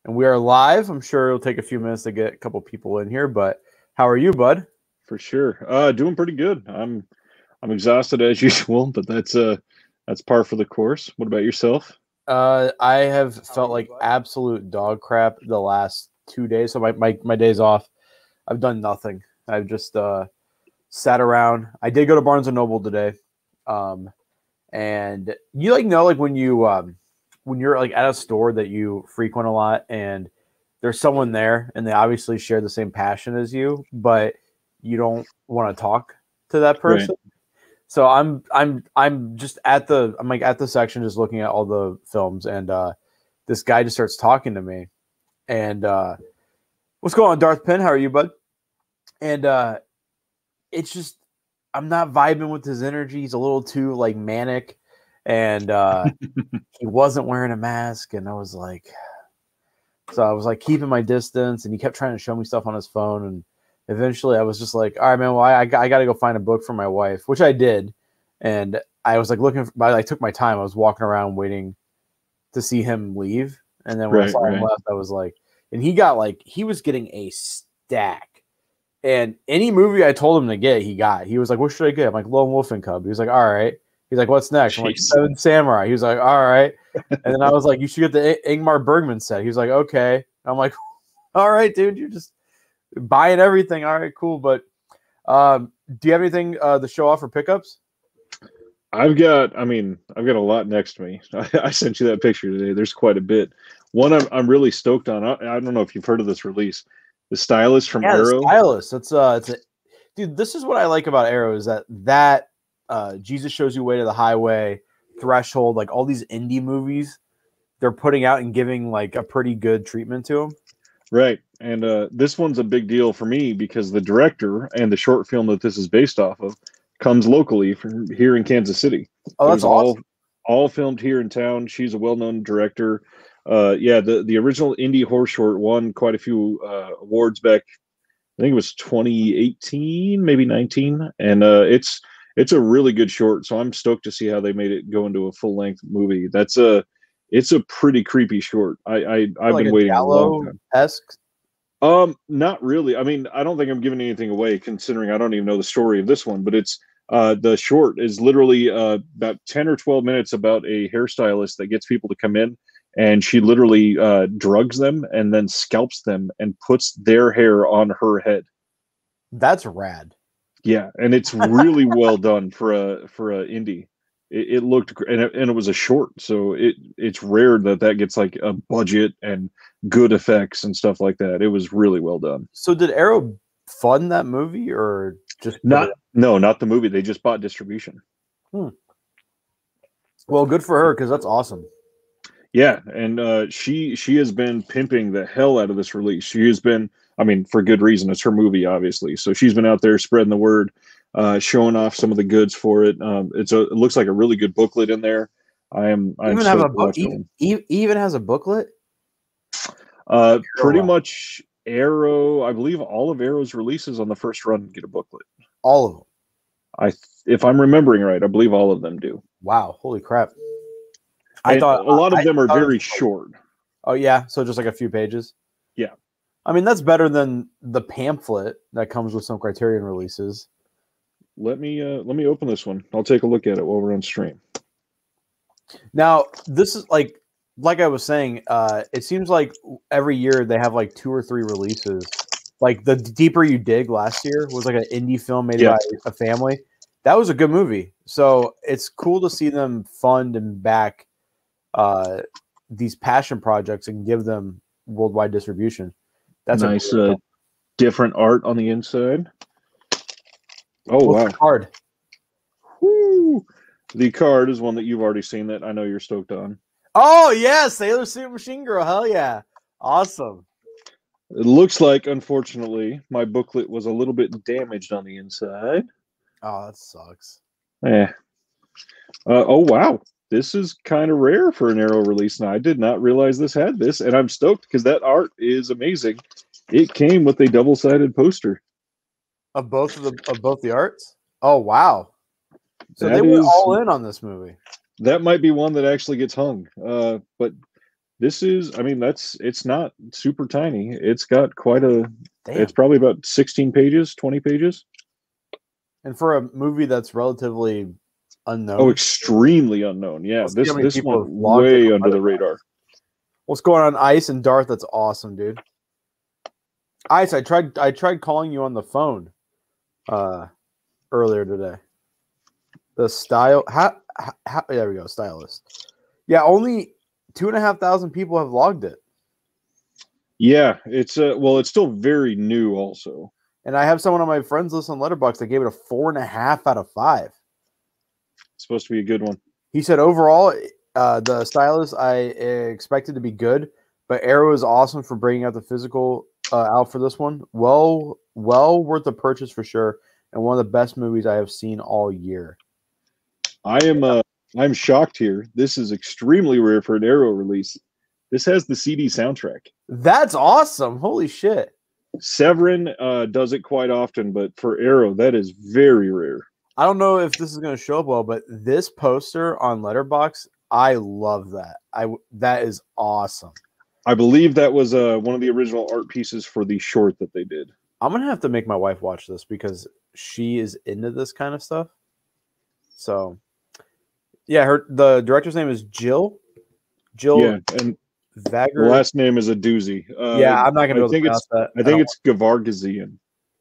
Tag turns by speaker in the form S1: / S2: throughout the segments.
S1: And we are live. I'm sure it'll take a few minutes to get a couple people in here, but how are you, bud?
S2: For sure. Doing pretty good. I'm exhausted as usual, but that's par for the course. What about yourself?
S1: I have felt like absolute dog crap the last 2 days. So my days off, I've done nothing. I've just sat around. I did go to Barnes and Noble today. And you know when you're like at a store that you frequent a lot and there's someone there and they obviously share the same passion as you, but you don't want to talk to that person. Right. So I'm just at the section just looking at all the films, and this guy just starts talking to me. And what's going on, Darth Pin? How are you, bud? And it's just I'm not vibing with his energy. He's a little too like manic, and he wasn't wearing a mask, and I was like keeping my distance, and he kept trying to show me stuff on his phone, and eventually I was just like, all right, man, well, I got to go find a book for my wife, which I did. And I was like I took my time. I was walking around waiting to see him leave. And then when I saw him left, I was like, and he was getting a stack. And any movie I told him to get, he got. He was like, what should I get? I'm like, Lone Wolf and Cub. He was like, all right. He's like, what's next? I'm like, Seven Samurai. He was like, all right. And then I was like, you should get the Ingmar Bergman set. He was like, okay. I'm like, all right, dude, you're just buying everything. All right, cool. But do you have anything to show off for pickups?
S2: I've got a lot next to me. I sent you that picture today. There's quite a bit. One I'm really stoked on. I don't know if you've heard of this release. The Stylist from Arrow.
S1: The Stylist. It's a dude. This is what I like about Arrow is that Jesus Shows You Way to the Highway, Threshold, like all these indie movies, they're putting out and giving like a pretty good treatment to them.
S2: Right. And this one's a big deal for me because the director and the short film that this is based off of comes locally from here in Kansas City.
S1: Oh, that's awesome.
S2: All filmed here in town. She's a well-known director. The original indie horror short won quite a few awards back, I think it was 2018, maybe 19. And it's a really good short. So I'm stoked to see how they made it go into a full-length movie. It's a pretty creepy short. I've been waiting a long time. Not really. I mean, I don't think I'm giving anything away considering I don't even know the story of this one, but it's the short is literally about 10 or 12 minutes about a hairstylist that gets people to come in, and she literally drugs them and then scalps them and puts their hair on her head.
S1: That's rad.
S2: Yeah, and it's really well done for a indie. It looked and it was a short, so it's rare that gets like a budget and good effects and stuff like that. It was really well done.
S1: So did Arrow fund that movie or just
S2: not the movie? They just bought distribution.
S1: Well, good for her because that's awesome.
S2: Yeah, and she has been pimping the hell out of this release. She has been, I mean, for good reason. It's her movie, obviously. So she's been out there spreading the word. Showing off some of the goods for it. It looks like a really good booklet in there. I'm
S1: even have a book. Even has a booklet.
S2: Pretty much Arrow. I believe all of Arrow's releases on the first run get a booklet.
S1: All of them.
S2: If I'm remembering right, I believe all of them do.
S1: Wow! Holy crap!
S2: I thought a lot of them are very short.
S1: Oh yeah, so just like a few pages.
S2: Yeah,
S1: I mean that's better than the pamphlet that comes with some Criterion releases.
S2: Let me open this one. I'll take a look at it while we're on stream.
S1: Now, this is like I was saying, it seems like every year they have like 2 or 3 releases. Like The Deeper You Dig last year was like an indie film made by a family. That was a good movie. So it's cool to see them fund and back these passion projects and give them worldwide distribution. That's
S2: nice, different art on the inside. Oh, wow.
S1: The card.
S2: Woo. The card is one that you've already seen that I know you're stoked on.
S1: Oh, yeah. Sailor Suit Machine Girl. Hell yeah. Awesome.
S2: It looks like, unfortunately, my booklet was a little bit damaged on the inside.
S1: Oh, that sucks.
S2: Oh, wow. This is kind of rare for an Arrow release. Now, I did not realize this had this, and I'm stoked because that art is amazing. It came with a double-sided poster.
S1: Of both the arts? Oh wow! So they were all in on this movie.
S2: That might be one that actually gets hung. But This is, I mean, it's not super tiny. It's got quite a,
S1: Damn.
S2: it's probably about 16 pages, 20 pages.
S1: And for a movie that's relatively unknown.
S2: Oh, extremely unknown. Yeah,
S1: Let's see how many
S2: this
S1: people
S2: went
S1: have logged
S2: way
S1: in on
S2: under the
S1: Letterboxd.
S2: radar.
S1: What's going on, Ice and Darth? That's awesome, dude. Ice, I tried calling you on the phone earlier today. The style, how there we go, stylist. Yeah, only 2,500 people have logged it.
S2: Yeah, it's well, it's still very new, also.
S1: And I have someone on my friends list on Letterboxd that gave it a 4.5 out of 5.
S2: It's supposed to be a good one.
S1: He said overall, the stylist I expected to be good, but Arrow is awesome for bringing out the physical out for this one. Well worth the purchase for sure, and one of the best movies I have seen all year.
S2: I'm shocked here. This is extremely rare for an Arrow release. This has the CD soundtrack.
S1: That's awesome! Holy shit!
S2: Severin does it quite often, but for Arrow, that is very rare.
S1: I don't know if this is going to show up well, but this poster on Letterboxd, I love that. That is awesome.
S2: I believe that was one of the original art pieces for the short that they did.
S1: I'm going to have to make my wife watch this because she is into this kind of stuff. So, yeah, the director's name is Jill.
S2: Yeah, and
S1: Vagger.
S2: the last name is a doozy.
S1: Yeah, I'm not going to be able to pronounce that.
S2: I think it's Gavargizian.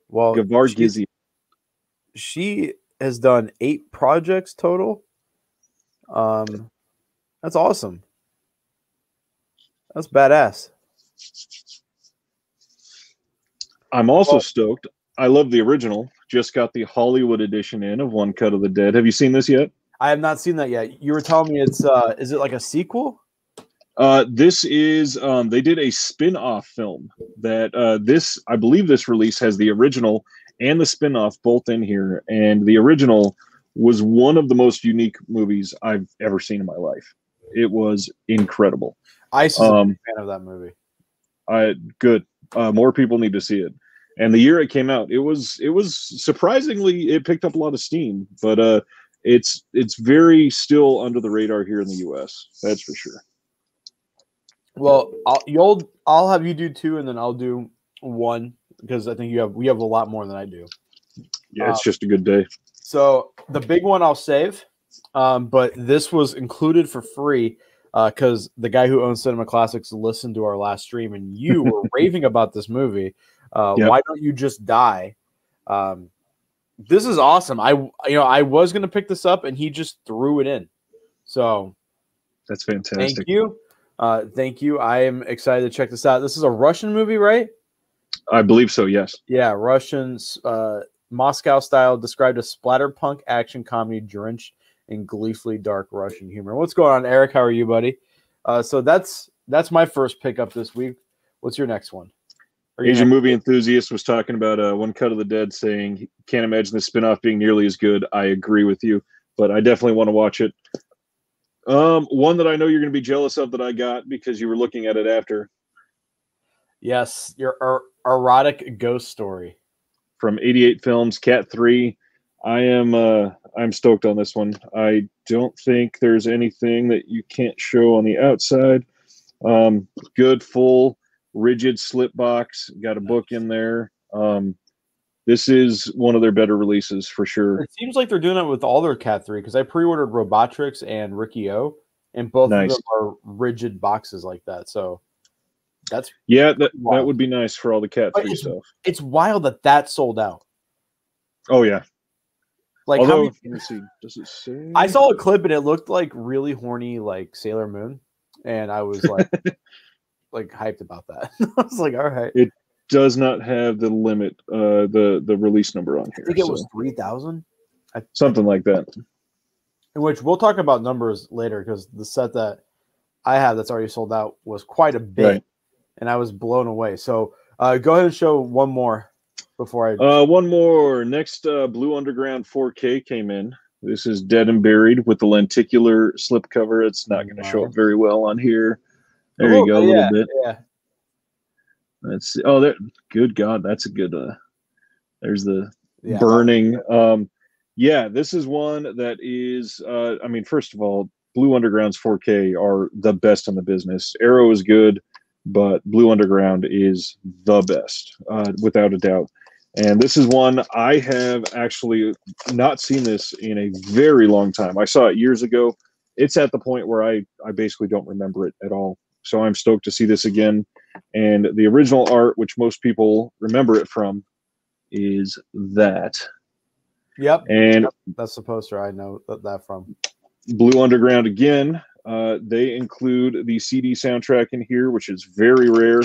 S1: Well,
S2: Gavargizian.
S1: She has done 8 projects total. That's awesome. That's badass.
S2: I'm also stoked. I love the original. Just got the Hollywood edition of One Cut of the Dead. Have you seen this yet?
S1: I have not seen that yet. You were telling me it's is it like a sequel?
S2: This is they did a spin-off film that I believe this release has the original and the spin-off both in here, and the original was one of the most unique movies I've ever seen in my life. It was incredible.
S1: Ice is a big fan of that movie.
S2: Good. More people need to see it. And the year it came out, it was surprisingly, it picked up a lot of steam, but it's very still under the radar here in the U.S. That's for sure.
S1: Well, I'll have you do 2, and then I'll do 1 because I think we have a lot more than I do.
S2: Yeah, it's just a good day.
S1: So the big one I'll save, but this was included for free because the guy who owns Cinema Classics listened to our last stream, and you were raving about this movie. Yep. Why Don't You Just Die? This is awesome. I was going to pick this up, and he just threw it in. So
S2: that's fantastic.
S1: Thank you. Thank you. I am excited to check this out. This is a Russian movie, right?
S2: I believe so, yes.
S1: Yeah, Russians, Moscow style, described as splatterpunk action comedy drenched in gleefully dark Russian humor. What's going on, Eric? How are you, buddy? So that's my first pickup this week. What's your next one?
S2: Asian Movie Enthusiast was talking about One Cut of the Dead, saying he can't imagine the spinoff being nearly as good. I agree with you, but I definitely want to watch it. One that I know you're going to be jealous of that I got because you were looking at it after.
S1: Yes, your erotic ghost story
S2: from 88 Films, Cat 3. I'm stoked on this one. I don't think there's anything that you can't show on the outside. Good, full, rigid slip box. Got a book in there. This is one of their better releases for sure.
S1: It seems like they're doing it with all their Cat 3 because I pre-ordered Robotrix and Ricky O, and both of them are rigid boxes like that. So that's
S2: that would be nice for all the Cat 3 stuff.
S1: It's wild that sold out.
S2: Oh yeah.
S1: Like,
S2: although, let me see. Does it say?
S1: I saw a clip and it looked like really horny, like Sailor Moon, and I was like, like hyped about that. I was like, all right.
S2: It does not have the limit, the release number on here.
S1: I think it was 3,000,
S2: something like that.
S1: In which we'll talk about numbers later because the set that I have that's already sold out was quite a bit, right. And I was blown away. So go ahead and show one more. Before I
S2: one more. Next, Blue Underground 4K came in. This is Dead and Buried with the lenticular slipcover. It's not going to show up very well on here. There you go, a little bit.
S1: Yeah.
S2: Let's see. Oh, good God, that's a good. There's the burning. Yeah, this is one that is. I mean, first of all, Blue Underground's 4K are the best in the business. Arrow is good, but Blue Underground is the best, without a doubt. And this is one I have actually not seen this in a very long time. I saw it years ago. It's at the point where I basically don't remember it at all. So I'm stoked to see this again. And the original art, which most people remember it from, is that.
S1: Yep.
S2: And
S1: that's the poster I know that from.
S2: Blue Underground again. They include the CD soundtrack in here, which is very rare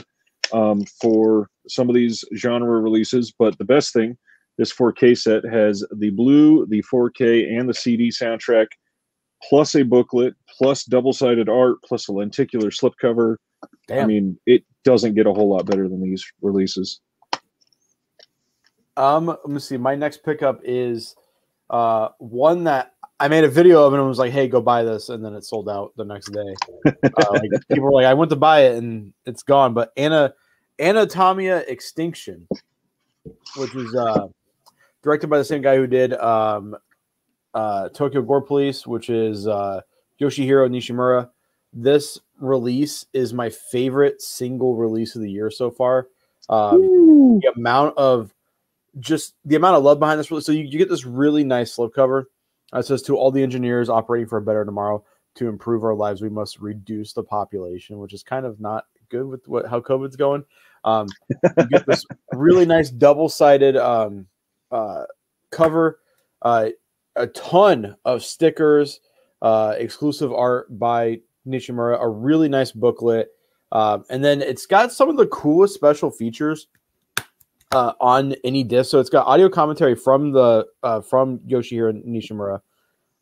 S2: for some of these genre releases. But the best thing, this 4K set has the blue, the 4K, and the CD soundtrack, plus a booklet, plus double-sided art, plus a lenticular slipcover.
S1: Damn.
S2: I mean, it doesn't get a whole lot better than these releases.
S1: Let me see. My next pickup is one that I made a video of, and it was like, "Hey, go buy this," and then it sold out the next day. Like, people were like, "I went to buy it, and it's gone." But Anatomia Extinction, which is directed by the same guy who did Tokyo Gore Police, which is Yoshihiro Nishimura. This release is my favorite single release of the year so far. The amount of love behind this release. So you get this really nice slipcover. It says, "To all the engineers operating for a better tomorrow, to improve our lives, we must reduce the population," which is kind of not good with how COVID's going. You get this really nice double-sided cover, a ton of stickers, exclusive art by Nishimura, a really nice booklet, and then it's got some of the coolest special features on any disc. So it's got audio commentary from Yoshihiro Nishimura.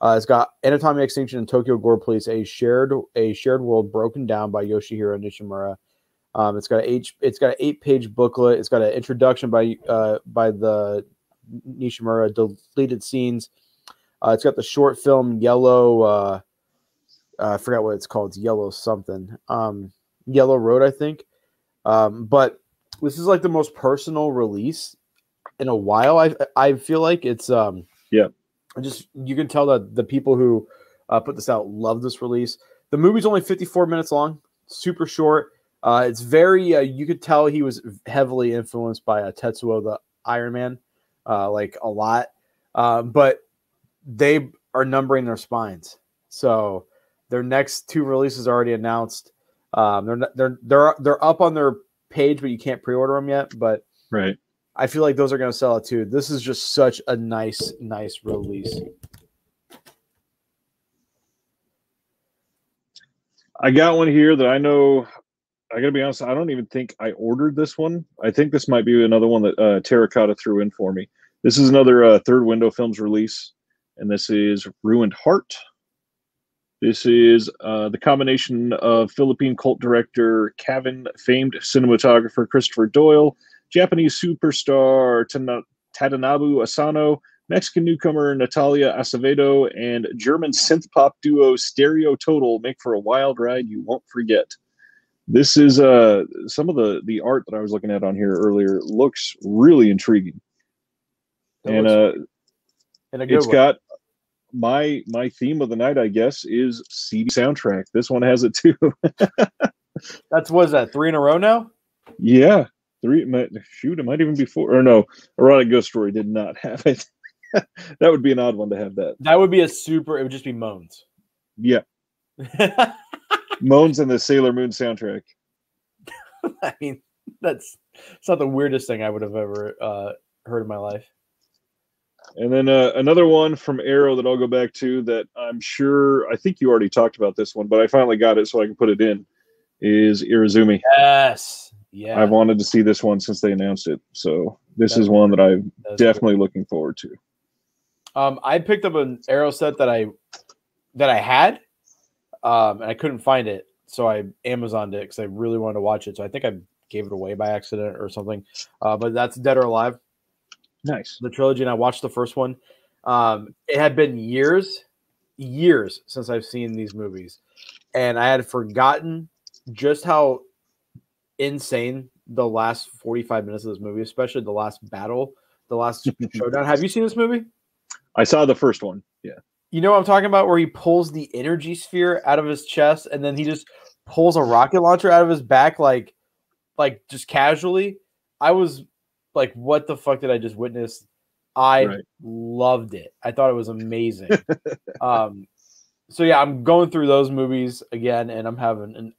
S1: It's got Anatomy Extinction and Tokyo Gore Police, a shared world broken down by Yoshihiro Nishimura. It's got an 8-page booklet. It's got an introduction by the Nishimura, deleted scenes. It's got the short film Yellow. I forgot what it's called. It's Yellow something. Yellow Road, I think. But this is like the most personal release in a while. I feel like it's you can tell that the people who put this out love this release. The movie's only 54 minutes long, super short. It's very you could tell he was heavily influenced by Tetsuo the Iron Man, like a lot. But they are numbering their spines, so their next 2 releases are already announced. They're up on their page, but you can't pre-order them yet. But
S2: right,
S1: I feel like those are going to sell it too. This is just such a nice release.
S2: I got one here that I know. I gotta be honest, I don't even think I ordered this one. I think this might be another one that Terracotta threw in for me. This is another Third Window Films release, and this is Ruined Heart. This is the combination of Philippine cult director Kevin, famed cinematographer Christopher Doyle, Japanese superstar Tadanobu Asano, Mexican newcomer Natalia Acevedo, and German synth pop duo Stereo Total make for a wild ride you won't forget. This is some of the art that I was looking at on here earlier looks really intriguing. And it's got my theme of the night, I guess, is CD soundtrack. This one has it too.
S1: Was that 3 in a row now?
S2: Yeah, 3. It might even be 4. Or no, Erotic Ghost Story did not have it. That would be an odd one to have that.
S1: That would be it would just be Moans.
S2: Yeah. Moans and the Sailor Moon soundtrack.
S1: I mean, it's not the weirdest thing I would have ever heard in my life.
S2: And then another one from Arrow that I'll go back to that I think you already talked about this one, but I finally got it so I can put it in, is Irizumi.
S1: Yes. Yeah.
S2: I've wanted to see this one since they announced it. So this is one that I'm definitely looking forward to.
S1: I picked up an Arrow set that I had, and I couldn't find it. So I Amazoned it because I really wanted to watch it. So I think I gave it away by accident or something. But that's Dead or Alive.
S2: Nice.
S1: The trilogy, and I watched the first one. It had been years since I've seen these movies, and I had forgotten just how insane the last 45 minutes of this movie, especially the last battle, the last showdown. Have you seen this movie?
S2: I saw the first one. Yeah.
S1: You know what I'm talking about? Where he pulls the energy sphere out of his chest, and then he just pulls a rocket launcher out of his back, like just casually. I was like, "What the fuck did I just witness?" I loved it. I thought it was amazing. So yeah, I'm going through those movies again, and I'm having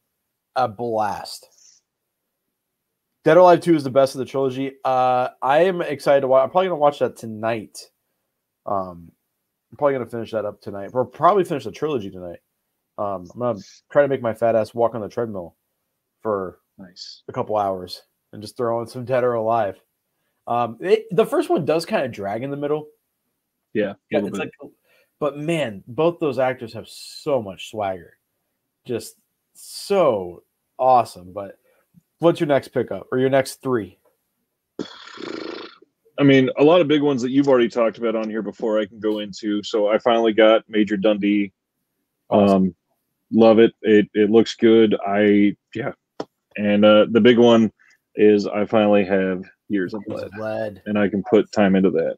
S1: a blast. Dead or Alive 2 is the best of the trilogy. I am excited to watch. I'm probably gonna watch that tonight. I'm probably gonna finish that up tonight. Or probably finish the trilogy tonight. I'm gonna try to make my fat ass walk on the treadmill for a couple hours and just throw on some Dead or Alive. The first one does kind of drag in the middle.
S2: Yeah,
S1: it's like, but man, both those actors have so much swagger, just so awesome. But what's your next pickup or your next three?
S2: I mean, a lot of big ones that you've already talked about on here before I can go into. So I finally got Major Dundee. Awesome. Love it. It looks good. And the big one is I finally have Years of Lead, and I can put time into that.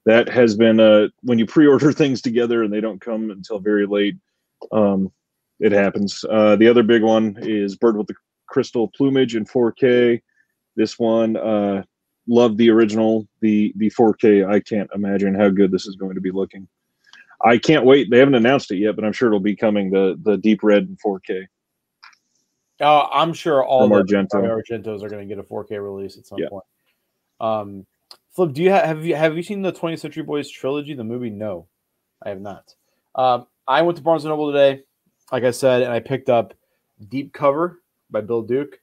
S2: That has been when you pre-order things together and they don't come until very late, it happens. The other big one is Bird with the Crystal Plumage in 4K. This one, love the original, the 4K. I can't imagine how good this is going to be looking. I can't wait. They haven't announced it yet, but I'm sure it'll be coming. The deep red in 4K.
S1: I'm sure all the Argentos are going to get a 4K release at some point. Flip, do you have you seen the 20th Century Boys trilogy, the movie? No, I have not. I went to Barnes & Noble today, like I said, and I picked up Deep Cover by Bill Duke.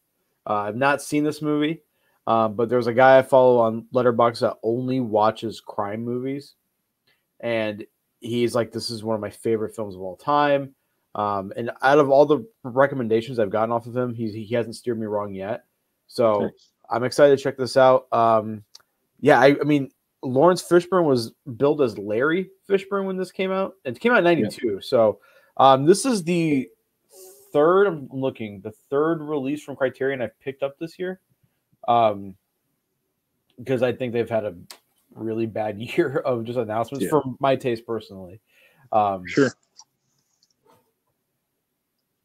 S1: I've not seen this movie, but there's a guy I follow on Letterboxd that only watches crime movies, and he's like, this is one of my favorite films of all time. And out of all the recommendations I've gotten off of him, he hasn't steered me wrong yet. So I'm excited to check this out. I mean, Lawrence Fishburne was billed as Larry Fishburne when this came out. It came out in 92. Yeah. So this is the third release from Criterion I've picked up this year. Because I think they've had a really bad year of just announcements for my taste personally.
S2: Sure.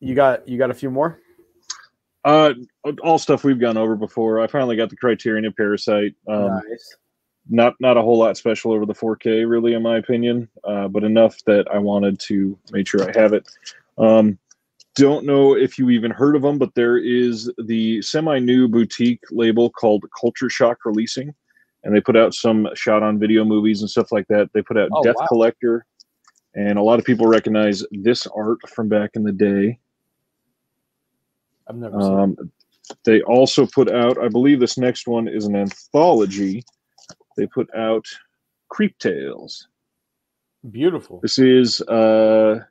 S1: You got a few more?
S2: All stuff we've gone over before. I finally got the Criterion of Parasite.
S1: Nice.
S2: Not a whole lot special over the 4K, really, in my opinion, but enough that I wanted to make sure I have it. Don't know if you even heard of them, but there is the semi-new boutique label called Culture Shock Releasing, and they put out some shot-on-video movies and stuff like that. They put out Death Collector, and a lot of people recognize this art from back in the day.
S1: I've never seen it.
S2: They also put out, I believe this next one is an anthology. They put out Creep Tales.
S1: Beautiful.
S2: This is Fritz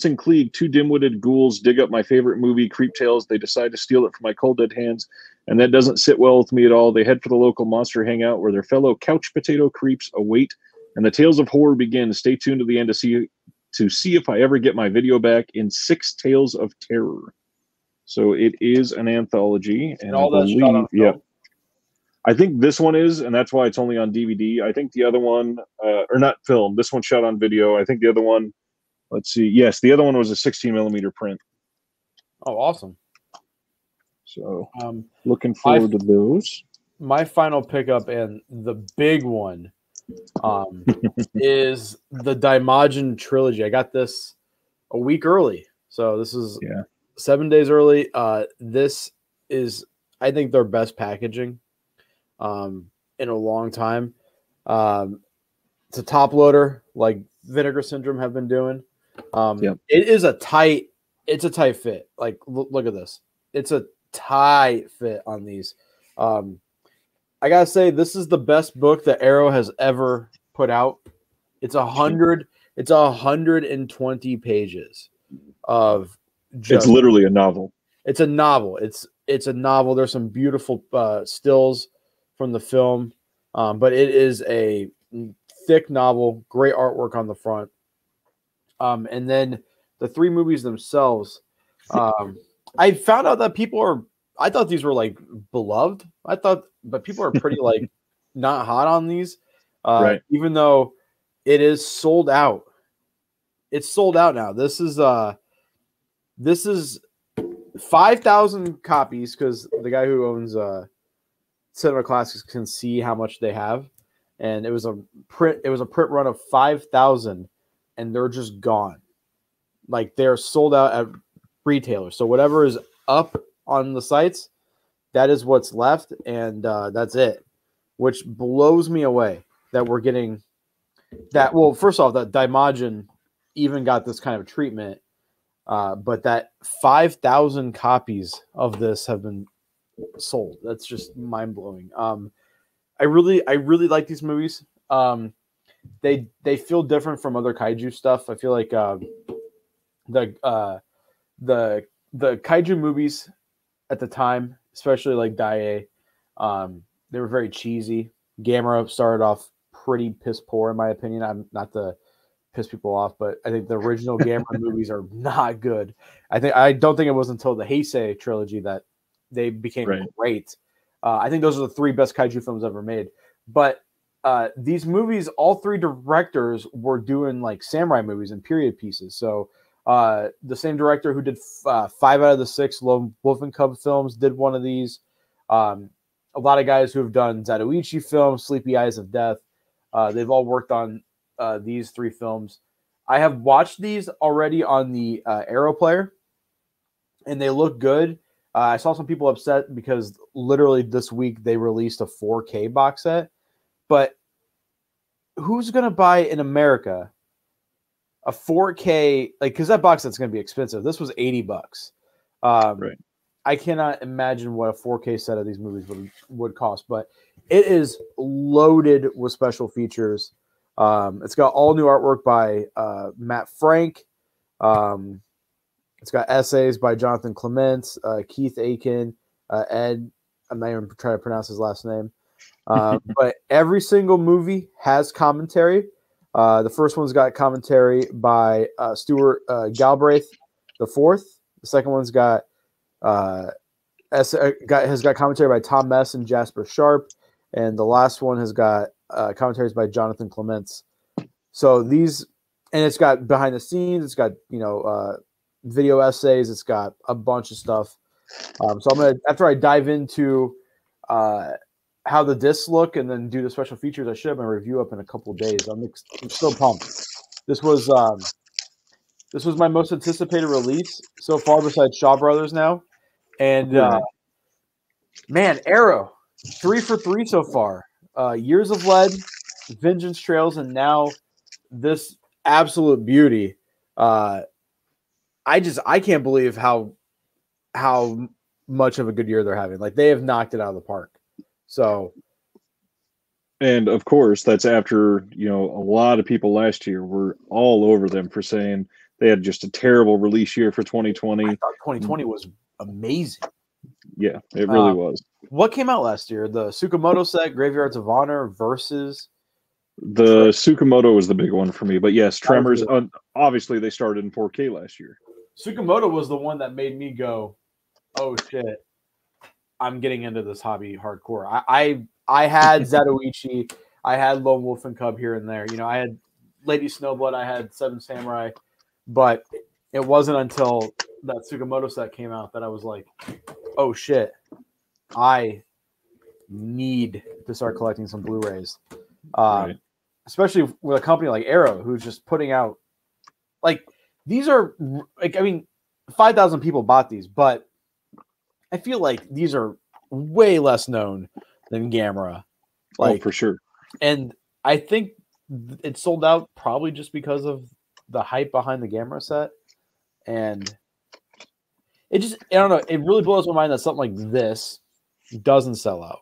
S2: and Klieg, two dim-witted ghouls dig up my favorite movie, Creep Tales. They decide to steal it from my cold dead hands, and that doesn't sit well with me at all. They head for the local monster hangout where their fellow couch potato creeps await, and the tales of horror begin. Stay tuned to the end to see if I ever get my video back in 6 Tales of Terror. So it is an anthology, and
S1: all that shot on film?
S2: I think this one is, and that's why it's only on DVD. I think the other one, or not film, this one shot on video. I think the other one, let's see. Yes, the other one was a 16 millimeter print.
S1: Oh, awesome.
S2: So looking forward to those.
S1: My final pickup and the big one is the Dimajin Trilogy. I got this a week early. So this is 7 days early. This is, I think, their best packaging in a long time. It's a top loader like Vinegar Syndrome have been doing. It is a tight fit. Like look at this. It's a tight fit on these. I gotta say, this is the best book that Arrow has ever put out. It's 120 pages of
S2: it's literally a novel.
S1: It's a novel. It's a novel. There's some beautiful stills from the film, but it is a thick novel, great artwork on the front. And then the 3 movies themselves, I found out that I thought these were like beloved. But people are pretty like not hot on these, right? Even though It is sold out. It's sold out now. This is 5,000 copies because the guy who owns Cinema Classics can see how much they have, and it was a print run of 5,000, and they're just gone. Like they're sold out at retailers. So whatever is up on the sites, that is what's left, and that's it. Which blows me away that we're getting that. Well, first off, that Dimajin even got this kind of treatment, but that 5,000 copies of this have been sold. That's just mind blowing. I really like these movies. They feel different from other kaiju stuff. I feel like the kaiju movies at the time, especially like Daiei, they were very cheesy. Gamera started off pretty piss poor in my opinion. I'm not to piss people off, but I think the original Gamera movies are not good. I don't think it was until the Heisei trilogy that they became great. I think those are the three best kaiju films ever made. But these movies, all three directors were doing like samurai movies and period pieces. So the same director who did 5 out of the 6 Lone Wolf and Cub films did one of these. A lot of guys who have done Zatoichi films, Sleepy Eyes of Death, they've all worked on these 3 films. I have watched these already on the Arrow player, and they look good. I saw some people upset because literally this week they released a 4K box set. But who's going to buy in America a 4K? Like, because that box set's going to be expensive. This was $80. I cannot imagine what a 4K set of these movies would cost, but it is loaded with special features. It's got all new artwork by Matt Frank. It's got essays by Jonathan Clements, Keith Aiken, Ed. I'm not even trying to pronounce his last name. But every single movie has commentary. The first one's got commentary by Stuart Galbraith the fourth. The second one's has got commentary by Tom Mess and Jasper Sharp, and the last one has got commentaries by Jonathan Clements. So these, and it's got behind the scenes. It's got video essays. It's got a bunch of stuff. So I'm gonna, after I dive into how the discs look and then do the special features, I should have my review up in a couple of days. I'm still pumped. This was my most anticipated release so far, besides Shaw Brothers now. And man, Arrow, 3 for 3 so far. Years of Lead, Vengeance Trails, and now this absolute beauty. I can't believe how much of a good year they're having. Like, they have knocked it out of the park. So,
S2: and of course, that's after, a lot of people last year were all over them for saying they had just a terrible release year for 2020.
S1: I thought 2020 was amazing.
S2: Yeah, it really was.
S1: What came out last year? The Tsukamoto set, Graveyards of Honor versus...
S2: The Tsukamoto was the big one for me. But yes, Tremors, obviously they started in 4K last year.
S1: Tsukamoto was the one that made me go, oh shit, I'm getting into this hobby hardcore. I had Zatoichi, I had Lone Wolf and Cub here and there. I had Lady Snowblood, I had Seven Samurai, but it wasn't until that Tsukamoto set came out that I was like, oh shit, I need to start collecting some Blu-rays. Especially with a company like Arrow, who's just putting out, like, these are, like, 5,000 people bought these, but I feel like these are way less known than Gamera. Like,
S2: for sure.
S1: And I think it sold out probably just because of the hype behind the Gamera set. And it just, I don't know, it really blows my mind that something like this doesn't sell out.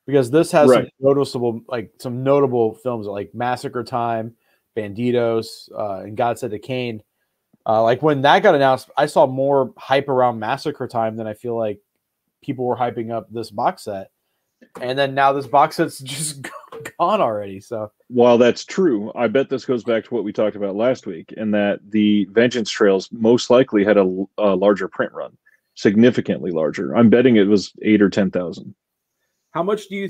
S1: Because this has some notable films like Massacre Time, Banditos, and God Said to Cain. Like, when that got announced, I saw more hype around Massacre Time than I feel like people were hyping up this box set. And then now this box set's just gone already. So,
S2: while that's true, I bet this goes back to what we talked about last week, in that the Vengeance Trails most likely had a larger print run, significantly larger. I'm betting it was 8 or 10,000.
S1: How much do you?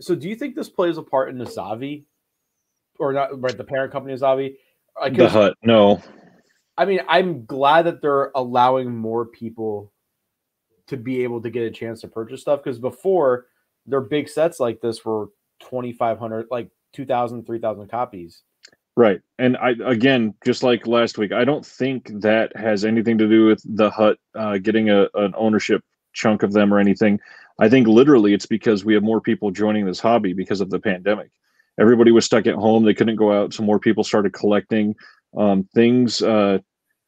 S1: So do you think this plays a part in the Zavi or not, right? The parent company is Avi.
S2: The Hut, no.
S1: I mean, I'm glad that they're allowing more people to be able to get a chance to purchase stuff, because before their big sets like this were 2,500, like 2,000, 3,000 copies.
S2: Right. And again, just like last week, I don't think that has anything to do with the Hut getting an ownership chunk of them or anything. I think literally it's because we have more people joining this hobby because of the pandemic. Everybody was stuck at home. They couldn't go out. So more people started collecting things.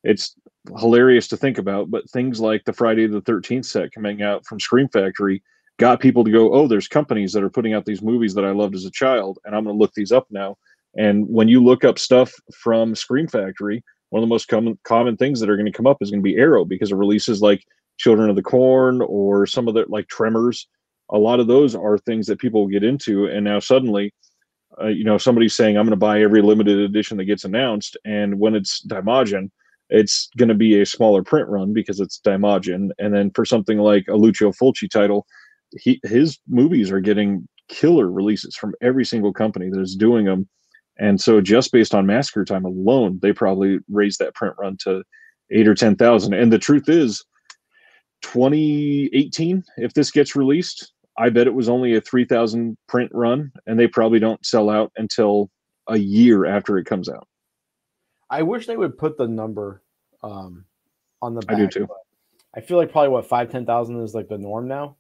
S2: It's hilarious to think about, but things like the Friday the 13th set coming out from Scream Factory got people to go, oh, there's companies that are putting out these movies that I loved as a child, and I'm going to look these up now. And when you look up stuff from Scream Factory, one of the most common things that are going to come up is going to be Arrow, because of releases like Children of the Corn or some of the like Tremors. A lot of those are things that people will get into, and now suddenly, somebody's saying, I'm going to buy every limited edition that gets announced, and when it's Dimajin, it's going to be a smaller print run because it's Dimajin. And then for something like a Lucio Fulci title, his movies are getting killer releases from every single company that is doing them. And so just based on massacre time alone, they probably raised that print run to 8 or 10,000. And the truth is, 2018, if this gets released, I bet it was only a 3,000 print run, and they probably don't sell out until a year after it comes out.
S1: I wish they would put the number on the back.
S2: I do too.
S1: I feel like probably 5,000-10,000 is like the norm now.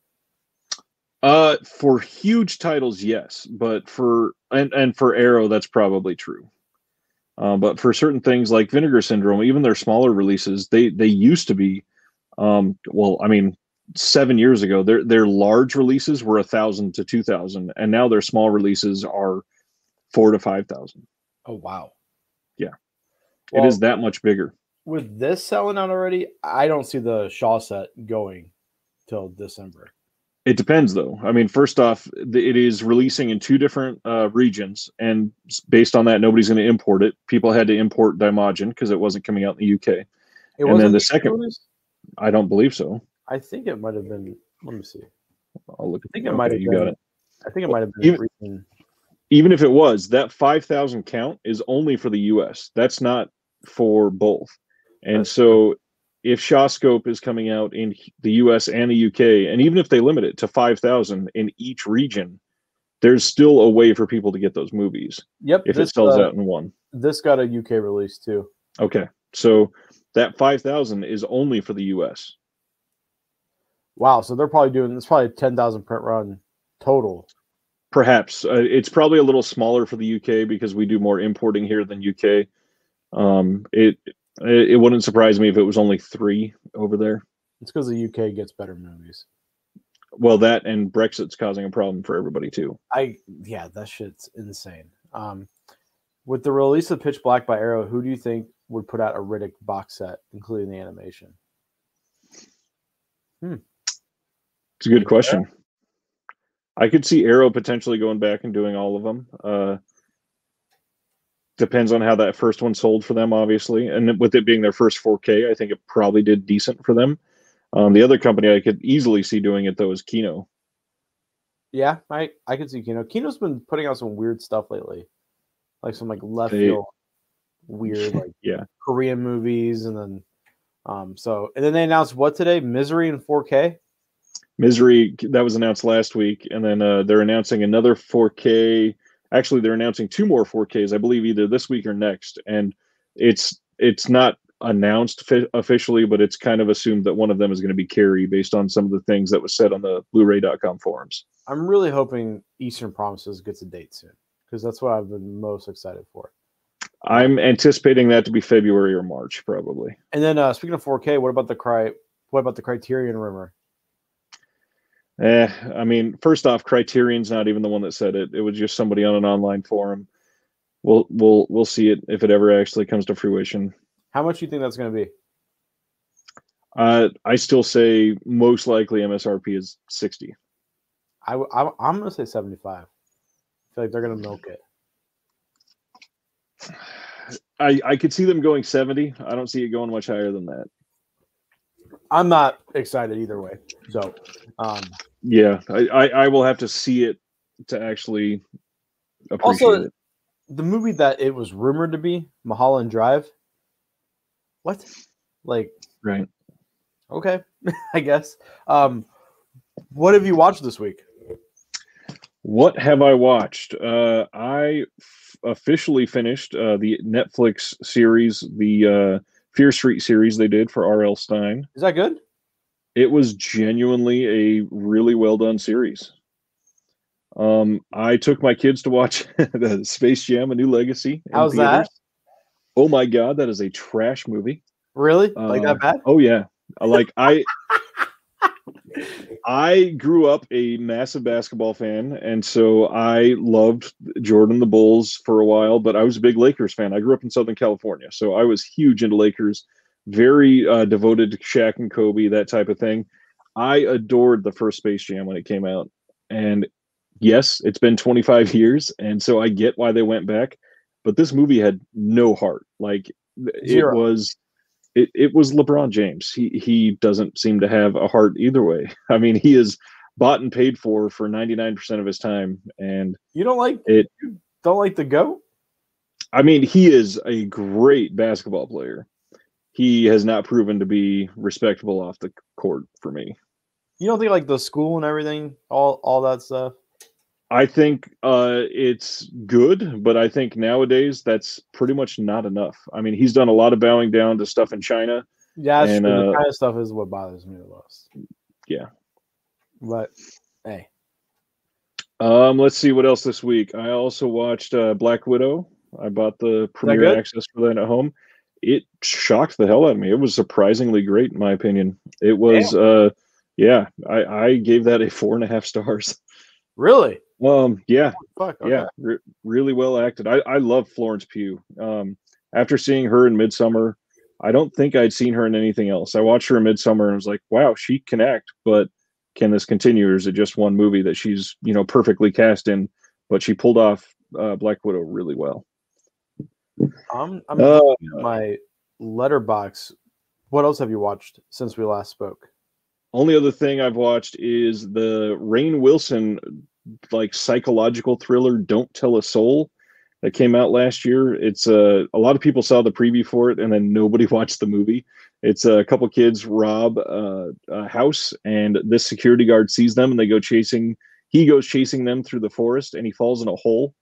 S2: For huge titles, yes, but for Arrow, that's probably true. But for certain things like Vinegar Syndrome, even their smaller releases, they used to be, 7 years ago, their large releases were 1,000 to 2,000, and now their small releases are 4,000 to 5,000.
S1: Oh wow!
S2: Yeah, well, it is that much bigger.
S1: With this selling out already, I don't see the Shaw set going till December.
S2: It depends, though. I mean, first off, it is releasing in 2 different regions, and based on that, nobody's going to import it. People had to import Dimajin because it wasn't coming out in the UK. And then the second, released? I don't believe so.
S1: I think it might have been. Let me see.
S2: I'll look.
S1: I think it might have.
S2: You got it.
S1: I think it might have been.
S2: Even if it was, that 5,000 count is only for the US. That's not for both. And so if Shawscope is coming out in the US and the UK, and even if they limit it to 5,000 in each region, there's still a way for people to get those movies.
S1: Yep.
S2: If it sells out in one.
S1: This got a UK release too.
S2: Okay. So that 5,000 is only for the US.
S1: Wow. So they're probably doing, it's probably a 10,000 print run total.
S2: Perhaps. It's probably a little smaller for the UK because we do more importing here than UK. It wouldn't surprise me if it was only 3 over there.
S1: It's because the UK gets better movies.
S2: Well, that and Brexit's causing a problem for everybody too.
S1: That shit's insane. With the release of Pitch Black by Arrow, who do you think would put out a Riddick box set, including the animation?
S2: It's a good question. I could see Arrow potentially going back and doing all of them. Depends on how that first one sold for them, obviously. And with it being their first 4K, I think it probably did decent for them. The other company I could easily see doing it, though, is Kino.
S1: Yeah, I could see Kino. Kino's been putting out some weird stuff lately. Like some left field weird Korean movies, and then and then they announced what today? Misery in 4K?
S2: Misery, that was announced last week, and then they're announcing another 4K. Actually, they're announcing 2 more 4Ks, I believe, either this week or next. And it's not announced officially, but it's kind of assumed that one of them is going to be Carrie based on some of the things that was said on the Blu-ray.com forums.
S1: I'm really hoping Eastern Promises gets a date soon, because that's what I've been most excited for.
S2: I'm anticipating that to be February or March, probably.
S1: And then speaking of 4K, what about the Criterion rumor?
S2: I mean, first off, Criterion's not even the one that said it. It was just somebody on an online forum. We'll see it if it ever actually comes to fruition.
S1: How much do you think that's going to be?
S2: I still say most likely MSRP is 60.
S1: I'm going to say 75. I feel like they're going to milk it.
S2: I could see them going 70. I don't see it going much higher than that.
S1: I'm not excited either way. So,
S2: yeah, I will have to see it to actually appreciate it.
S1: the movie that it was rumored to be, Mulholland Drive. What? Like,
S2: Right.
S1: okay, I guess. What have you watched this week?
S2: What have I watched? I officially finished the Netflix series, the Fear Street series they did for R.L. Stine.
S1: Is that good?
S2: It was genuinely a really well done series. I took my kids to watch the Space Jam: A New Legacy in
S1: How's
S2: theaters.
S1: that?
S2: Oh my god, that is a trash movie.
S1: Really? Like that bad?
S2: Oh yeah. I grew up a massive basketball fan, and so I loved Jordan the Bulls for a while, but I was a big Lakers fan. I grew up in Southern California, so I was huge into Lakers, very devoted to Shaq and Kobe, that type of thing. I adored the first Space Jam when it came out. And yes, it's been 25 years, and so I get why they went back, but this movie had no heart. Like
S1: Zero.
S2: it was LeBron James. He doesn't seem to have a heart either way. I mean, he is bought and paid for 99% of his time, and
S1: You don't like the GOAT?
S2: I mean, he is a great basketball player. He has not proven to be respectable off the court for me.
S1: You don't think like the school and everything, all that stuff?
S2: I think it's good, but I think nowadays that's pretty much not enough. I mean, he's done a lot of bowing down to stuff in China.
S1: Yeah, that's
S2: and,
S1: true. The kind of stuff is what bothers me the most.
S2: Yeah.
S1: But hey.
S2: Let's see what else this week. I also watched Black Widow. I bought the premiere access for that at home. It shocked the hell out of me. It was surprisingly great, in my opinion. It was, I gave that a 4.5 stars.
S1: Really?
S2: Yeah.
S1: Fuck, okay.
S2: Yeah, really well acted. I love Florence Pugh. After seeing her in Midsummer, I don't think I'd seen her in anything else. I watched her in Midsummer and was like, wow, she can act, but can this continue, or is it just one movie that she's, perfectly cast in? But she pulled off Black Widow really well.
S1: I'm looking at my letterbox. What else have you watched since we last spoke?
S2: Only other thing I've watched is the Rainn Wilson psychological thriller Don't Tell a Soul that came out last year. It's a lot of people saw the preview for it and then nobody watched the movie. It's a couple kids rob a house, and this security guard sees them and he goes chasing them through the forest, and he falls in a hole.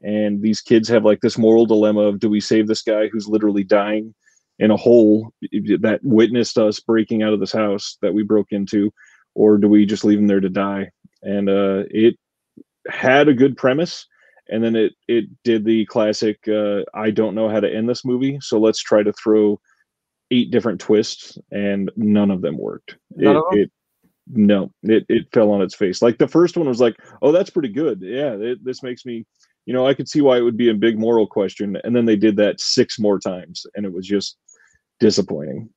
S2: And these kids have this moral dilemma of, do we save this guy who's literally dying in a hole that witnessed us breaking out of this house that we broke into, or do we just leave him there to die? And it had a good premise, and then it did the classic I don't know how to end this movie, so let's try to throw 8 different twists, and none of them worked. It fell on its face. Like the first one was like, oh, that's pretty good. Yeah, this makes me, I could see why it would be a big moral question. And then they did that 6 more times, and it was just disappointing.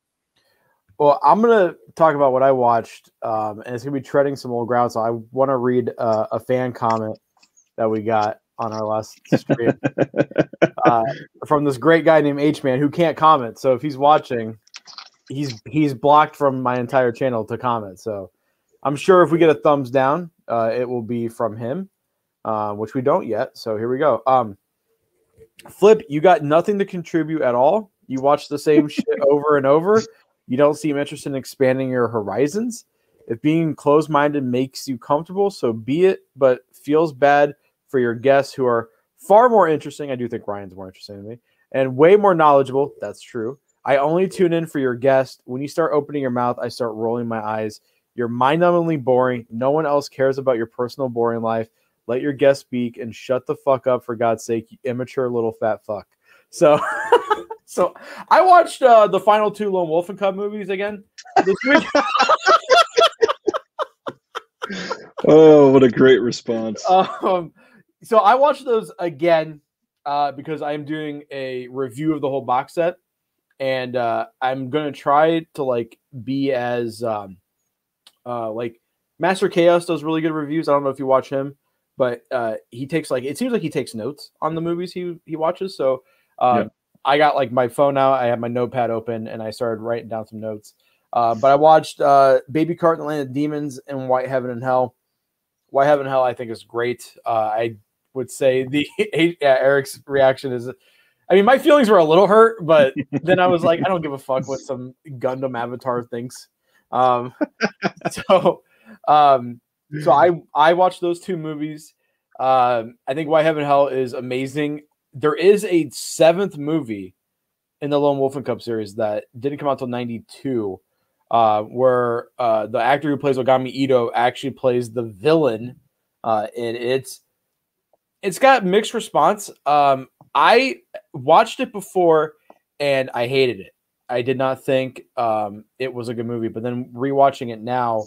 S1: Well, I'm going to talk about what I watched, and it's going to be treading some old ground. So I want to read a fan comment that we got on our last stream from this great guy named H-Man who can't comment. So if he's watching, he's blocked from my entire channel to comment. So I'm sure if we get a thumbs down, it will be from him, which we don't yet. So here we go. Flip, you got nothing to contribute at all. You watch the same shit over and over. You don't seem interested in expanding your horizons. If being closed-minded makes you comfortable, so be it, but feels bad for your guests who are far more interesting. I do think Ryan's more interesting than me, and way more knowledgeable. That's true. I only tune in for your guest. When you start opening your mouth, I start rolling my eyes. You're mind-numbingly boring. No one else cares about your personal boring life. Let your guest speak and shut the fuck up, for God's sake, you immature little fat fuck. So, so I watched the final 2 Lone Wolf and Cub movies again this week.
S2: Oh, what a great response.
S1: So I watched those again because I am doing a review of the whole box set, and I'm going to try to be as Master Chaos does really good reviews. I don't know if you watch him, but he takes it seems like he takes notes on the movies he watches. So I got my phone out, I had my notepad open, and I started writing down some notes. But I watched Baby Cart and the Land of Demons and White Heaven and Hell. White Heaven and Hell I think is great. I would say the Eric's reaction is. I mean, my feelings were a little hurt, but then I was like, I don't give a fuck what some Gundam Avatar thinks. So I watched those two movies. I think White Heaven Hell is amazing. There is a 7th movie in the Lone Wolf and Cub series that didn't come out until 92, where the actor who plays Ogami Ito actually plays the villain. And it's got mixed response. I watched it before and I hated it. I did not think it was a good movie, but then rewatching it now,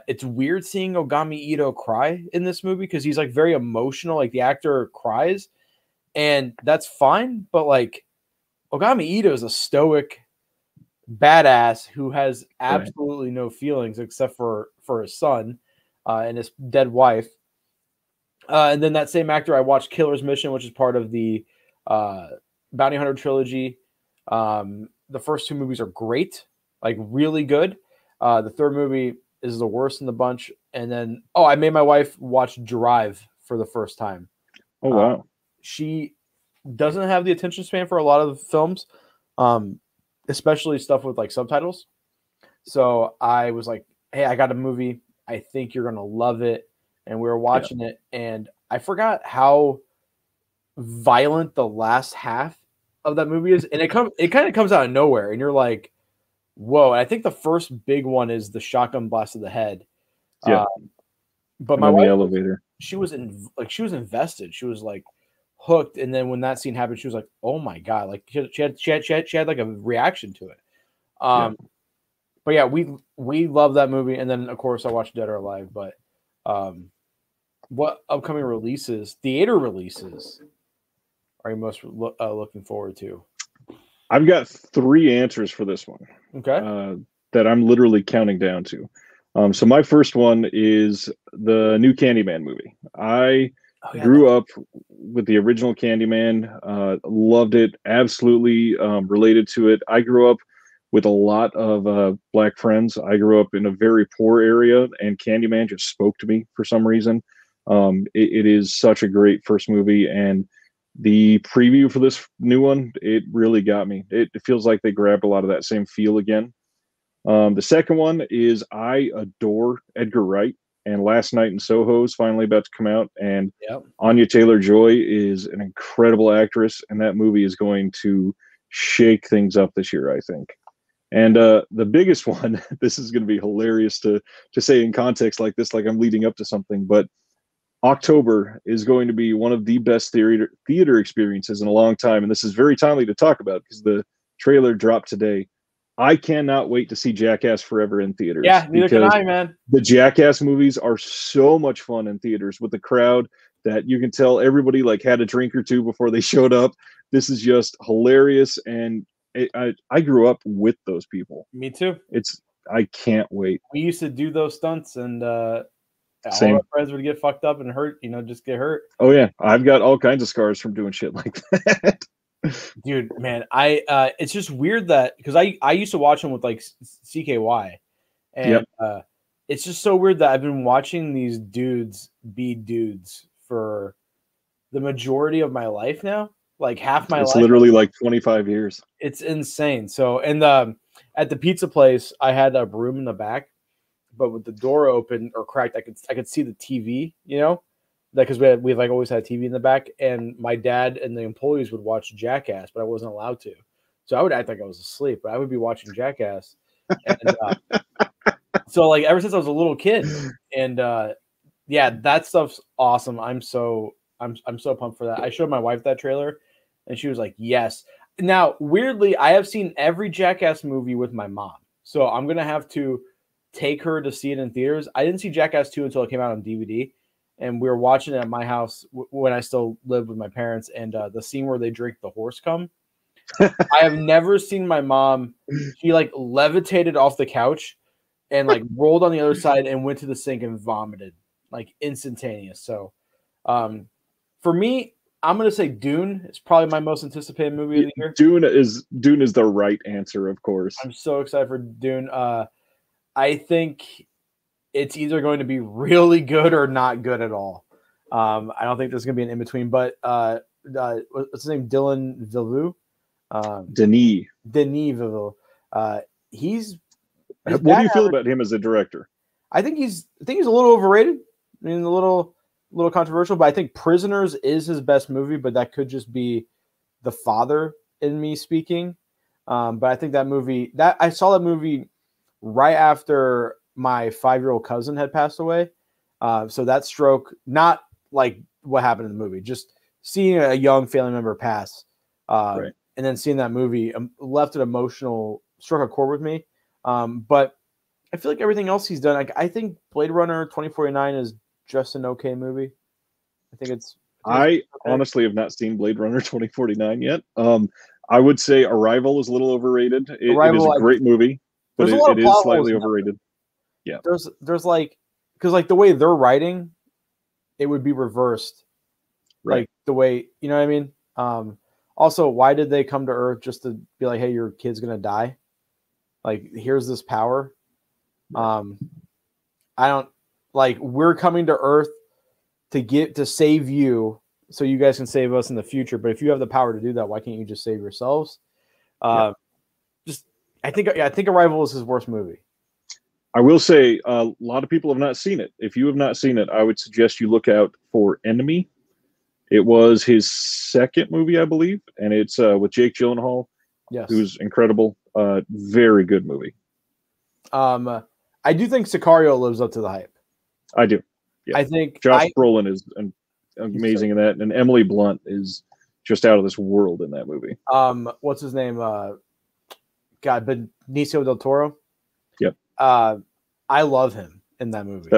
S1: it's weird seeing Ogami Ito cry in this movie because he's like very emotional. Like the actor cries, and that's fine. But like Ogami Ito is a stoic badass who has absolutely no feelings except for his son and his dead wife. And then that same actor, I watched Killer's Mission, which is part of the Bounty Hunter trilogy. The first 2 movies are great, like really good. The 3rd movie is the worst in the bunch. And then, I made my wife watch Drive for the first time.
S2: Oh, wow.
S1: She doesn't have the attention span for a lot of films, especially stuff with like subtitles. So I was like, hey, I got a movie. I think you're going to love it. And we were watching it, and I forgot how violent the last half of that movie is. And it kind of comes out of nowhere, and you're like, whoa. And I think the first big one is the shotgun blast to the head.
S2: Yeah.
S1: But my wife,
S2: the elevator.
S1: She was invested. She was like hooked. And then when that scene happened, she was like, oh my God. Like she had like a reaction to it. But yeah, we love that movie. And then of course I watched Dead or Alive, but what upcoming theater releases are you most looking forward to?
S2: I've got 3 answers for this one.
S1: Okay.
S2: That I'm literally counting down to. So my first one is the new Candyman movie. I grew up with the original Candyman, loved it, absolutely related to it. I grew up with a lot of black friends. I grew up in a very poor area, and Candyman just spoke to me for some reason. It is such a great first movie, and the preview for this new one, it really got me. It feels like they grabbed a lot of that same feel again. The second one is I adore Edgar Wright, and Last Night in Soho is finally about to come out, and Anya Taylor-Joy is an incredible actress, and that movie is going to shake things up this year, I think. And the biggest one, this is going to be hilarious to say in context like this, like I'm leading up to something, but October is going to be one of the best theater experiences in a long time. And this is very timely to talk about because the trailer dropped today. I cannot wait to see Jackass Forever in theaters.
S1: Yeah, neither can I, man.
S2: The Jackass movies are so much fun in theaters with the crowd that you can tell everybody like had a drink or two before they showed up. This is just hilarious. And I grew up with those people.
S1: Me too.
S2: I can't wait.
S1: We used to do those stunts, and all
S2: Same.
S1: our friends would get fucked up and hurt. Just get hurt.
S2: Oh yeah, I've got all kinds of scars from doing shit like that.
S1: Dude, man, it's just weird that because I used to watch them with like CKY, and it's just so weird that I've been watching these dudes be dudes for the majority of my life now. Like half my life.
S2: It's literally like 25 years.
S1: It's insane. So, and at the pizza place, I had a room in the back, but with the door open or cracked, I could see the TV. Because we like always had a TV in the back, and my dad and the employees would watch Jackass, but I wasn't allowed to. So I would act like I was asleep, but I would be watching Jackass. And so like ever since I was a little kid, and that stuff's awesome. I'm so pumped for that. I showed my wife that trailer, and she was like, "Yes." Now, weirdly, I have seen every Jackass movie with my mom, so I'm gonna have to take her to see it in theaters. I didn't see Jackass 2 until it came out on DVD, and we were watching it at my house when I still lived with my parents. And the scene where they drink the horse cum, I have never seen my mom. She like levitated off the couch and like rolled on the other side and went to the sink and vomited like instantaneous. So, for me, I'm gonna say Dune is probably my most anticipated movie of the year.
S2: Dune is the right answer, of course.
S1: I'm so excited for Dune. I think it's either going to be really good or not good at all. I don't think there's going to be an in between. But what's his name? Dylan Villeneuve.
S2: Denis.
S1: Denis Villeneuve. He's
S2: What do you feel about him as a director?
S1: I think he's a little overrated. I mean, a little controversial, but I think Prisoners is his best movie. But that could just be the father in me speaking. But I think that movie I saw that movie right after my 5-year-old cousin had passed away. So that stroke, not like what happened in the movie, just seeing a young family member pass,
S2: Right.
S1: and then seeing that movie left an emotional, struck a chord with me. But I feel like everything else he's done, I think Blade Runner 2049 is just an okay movie. I think it's okay.
S2: Honestly have not seen Blade Runner 2049 yet. I would say Arrival is a little overrated. It is a great movie, but it is slightly overrated. Yeah.
S1: There's like, because like the way they're writing, it would be reversed.
S2: Right.
S1: Like the way, you know what I mean? Also, why did they come to Earth just to be like, hey, your kid's going to die? Like, here's this power. I don't like, we're coming to Earth to save you so you guys can save us in the future. But if you have the power to do that, why can't you just save yourselves? I think Arrival is his worst movie.
S2: I will say a lot of people have not seen it. If you have not seen it, I would suggest you look out for Enemy. It was his second movie, I believe, and it's with Jake Gyllenhaal, who's incredible. Very good movie.
S1: I do think Sicario lives up to the hype.
S2: I do. Yeah.
S1: I think
S2: Josh Brolin is amazing in that, and Emily Blunt is just out of this world in that movie.
S1: What's his name? Benicio del Toro.
S2: Yep.
S1: I love him in that movie.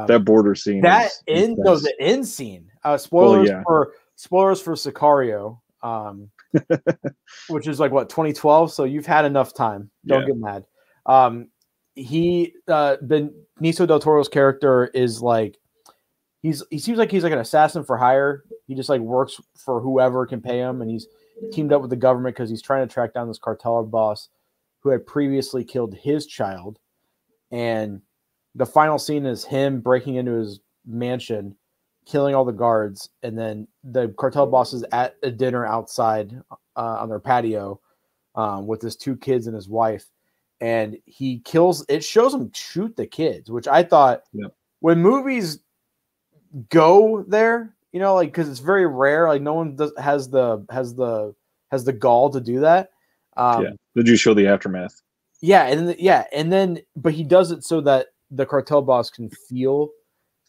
S2: That border scene.
S1: The end scene. Spoilers for Sicario. Which is like what, 2012. So you've had enough time. Don't get mad. Benicio del Toro's character is like, he seems like he's like an assassin for hire. He just like works for whoever can pay him, and he's teamed up with the government because he's trying to track down this cartel boss who had previously killed his child. And the final scene is him breaking into his mansion, killing all the guards, and then the cartel boss is at a dinner outside on their patio with his 2 kids and his wife. And it shows him shoot the kids, which I thought when movies go there, you know, like, because it's very rare, like no one has the gall to do that.
S2: Did you show the aftermath?
S1: But he does it so that the cartel boss can feel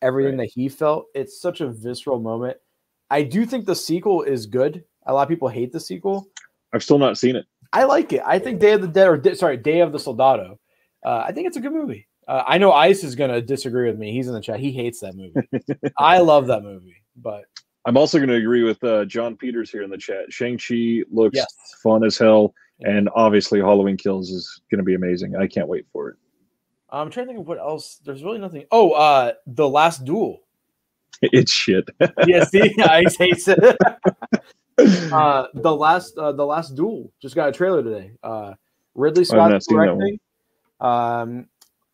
S1: everything that he felt. It's such a visceral moment. I do think the sequel is good. A lot of people hate the sequel.
S2: I've still not seen it.
S1: I like it. I think Day of the Soldado. I think it's a good movie. I know Ice is going to disagree with me. He's in the chat. He hates that movie. I love that movie, but
S2: I'm also going to agree with John Peters here in the chat. Shang-Chi looks fun as hell, and obviously Halloween Kills is going to be amazing. I can't wait for it.
S1: I'm trying to think of what else. There's really nothing. Oh, The Last Duel.
S2: It's shit.
S1: See, Ice hates it. The Last Duel just got a trailer today. Ridley Scott directing.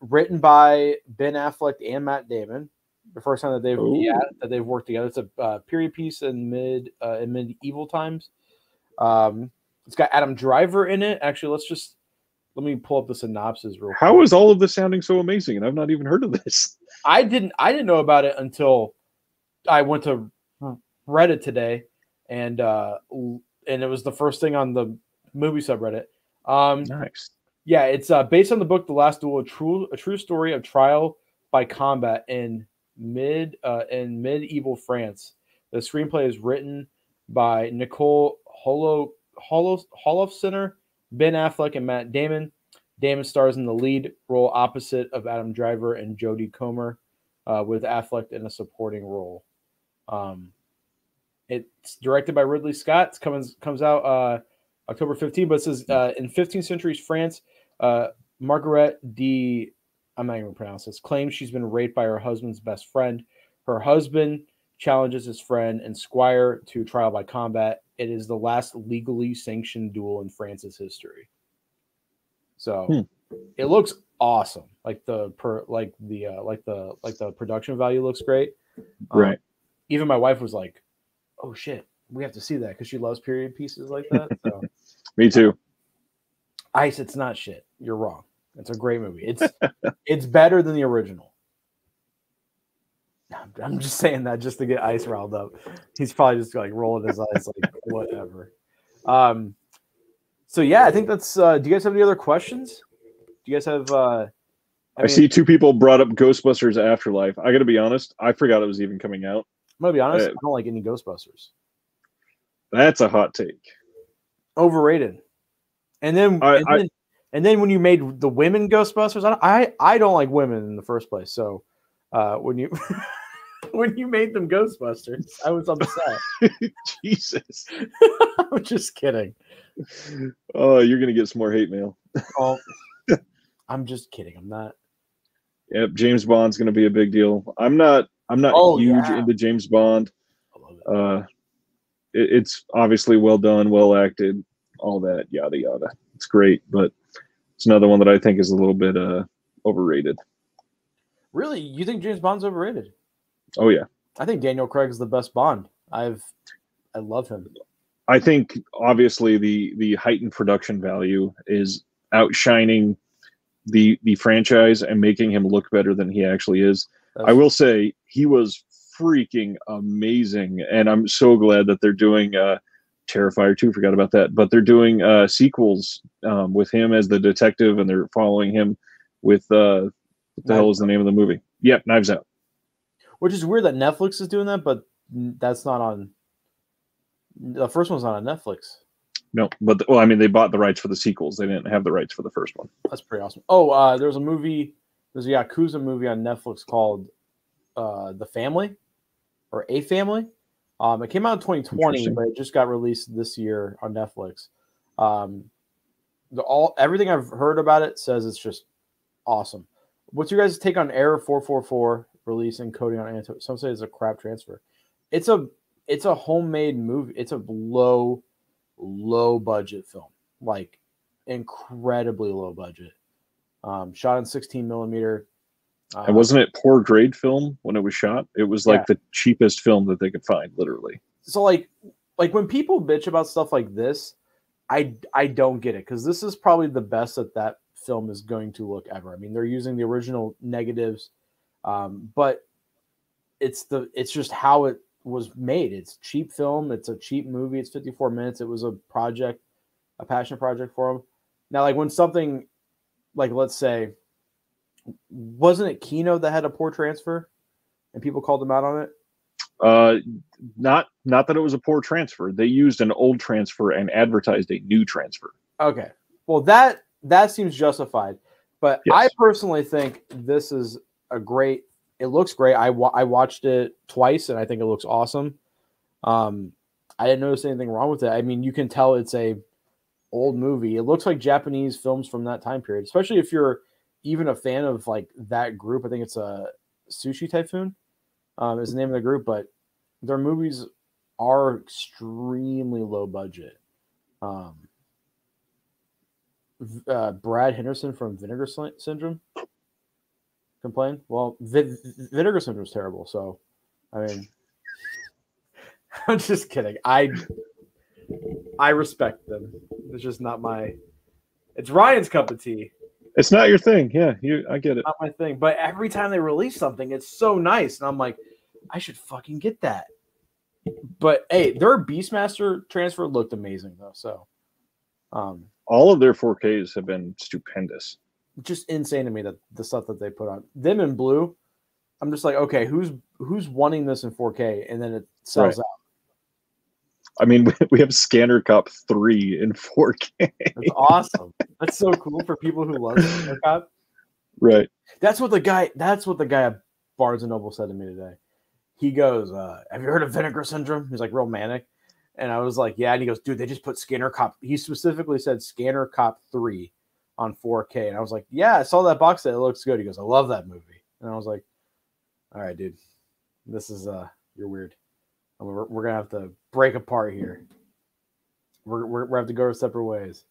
S1: Written by Ben Affleck and Matt Damon. The first time that they've worked together. It's a period piece in medieval times. It's got Adam Driver in it. Actually, let me pull up the synopsis real quick.
S2: How is all of this sounding so amazing? And I've not even heard of this.
S1: I didn't know about it until I went to Reddit today, and it was the first thing on the movie subreddit.
S2: Nice.
S1: Yeah, it's based on the book The Last Duel, a true story of trial by combat in medieval France. The screenplay is written by Nicole Holofcener, Ben Affleck, and Matt Damon. Damon stars in the lead role opposite of Adam Driver and Jodie Comer, with Affleck in a supporting role. It's directed by Ridley Scott. It comes out October 15th, but it says in 15th century France, Margaret de, I'm not even going to pronounce this, claims she's been raped by her husband's best friend. Her husband challenges his friend and squire to trial by combat. It is the last legally sanctioned duel in France's history. So it looks awesome. Like the production value looks great.
S2: Right.
S1: even my wife was like, "Oh shit, we have to see that," because she loves period pieces like that. So,
S2: Me too.
S1: Ice, it's not shit. You're wrong. It's a great movie. It's better than the original. I'm just saying that just to get Ice riled up. He's probably just like rolling his eyes like whatever. So yeah, I think that's. Do you guys have any other questions? Do you guys have?
S2: I see two people brought up Ghostbusters Afterlife. I got to be honest, I forgot it was even coming out.
S1: I'm gonna be honest. I don't like any Ghostbusters.
S2: That's a hot take.
S1: Overrated. And then when you made the women Ghostbusters, I don't like women in the first place. So when you when you made them Ghostbusters, I was upset.
S2: Jesus.
S1: I'm just kidding.
S2: Oh, you're gonna get some more hate mail.
S1: Oh, I'm just kidding. I'm not.
S2: Yep, James Bond's gonna be a big deal. I'm not huge into James Bond. I love it. It's obviously well done, well acted, all that, yada yada. It's great, but it's another one that I think is a little bit overrated.
S1: Really? You think James Bond's overrated?
S2: Oh yeah.
S1: I think Daniel Craig's the best Bond. I love him.
S2: I think obviously the heightened production value is outshining the franchise and making him look better than he actually is. I will say he was freaking amazing, and I'm so glad that they're doing Terrifier 2, forgot about that, but they're doing sequels with him as the detective, and they're following him with what the hell is the name of the movie? Yep, Knives Out.
S1: Which is weird that Netflix is doing that, but that's not on. The first one's not on Netflix.
S2: No, but well, I mean, they bought the rights for the sequels. They didn't have the rights for the first one.
S1: That's pretty awesome. Oh, there's a Yakuza movie on Netflix called The Family or A Family. It came out in 2020, but it just got released this year on Netflix. Everything I've heard about it says it's just awesome. What's your guys' take on Error 444 release and coding on Anto? Some say it's a crap transfer. It's a homemade movie. It's a low budget film, like incredibly low budget. Shot in 16 millimeter.
S2: And wasn't it poor grade film when it was shot? It was like the cheapest film that they could find, literally.
S1: So like when people bitch about stuff like this, I don't get it, because this is probably the best that film is going to look ever. I mean, they're using the original negatives, but it's just how it was made. It's cheap film. It's a cheap movie. It's 54 minutes. It was a passion project for them. Now, like when something like, let's say, wasn't it Kino that had a poor transfer and people called them out on it?
S2: Not that it was a poor transfer. They used an old transfer and advertised a new transfer.
S1: Okay. Well, that seems justified, but yes. I personally think this is it looks great. I watched it twice and I think it looks awesome. I didn't notice anything wrong with it. I mean, you can tell it's a old movie. It looks like Japanese films from that time period, especially if you're even a fan of like that group. I think it's a Sushi Typhoon is the name of the group, but their movies are extremely low budget. Brad Henderson from Vinegar Syndrome complained. Well, Vinegar Syndrome is terrible. So, I mean, I'm just kidding. I respect them. It's just not it's Ryan's cup of tea.
S2: It's not your thing. Yeah, I get it.
S1: Not my thing. But every time they release something, it's so nice. And I'm like, I should fucking get that. But hey, their Beastmaster transfer looked amazing though. So
S2: all of their 4Ks have been stupendous.
S1: Just insane to me that the stuff that they put on them in blue. I'm just like, okay, who's wanting this in 4K? And then it sells out.
S2: I mean, we have Scanner Cop 3 in 4K.
S1: That's awesome. That's so cool for people who love Scanner Cop.
S2: Right.
S1: That's what the guy at Barnes & Noble said to me today. He goes, have you heard of Vinegar Syndrome? He's like real manic. And I was like, yeah. And he goes, dude, they just put Scanner Cop. He specifically said Scanner Cop 3 on 4K. And I was like, yeah, I saw that box set. It looks good. He goes, I love that movie. And I was like, all right, dude, this is, you're weird. We're going to have to break apart here. We're going to have to go our separate ways.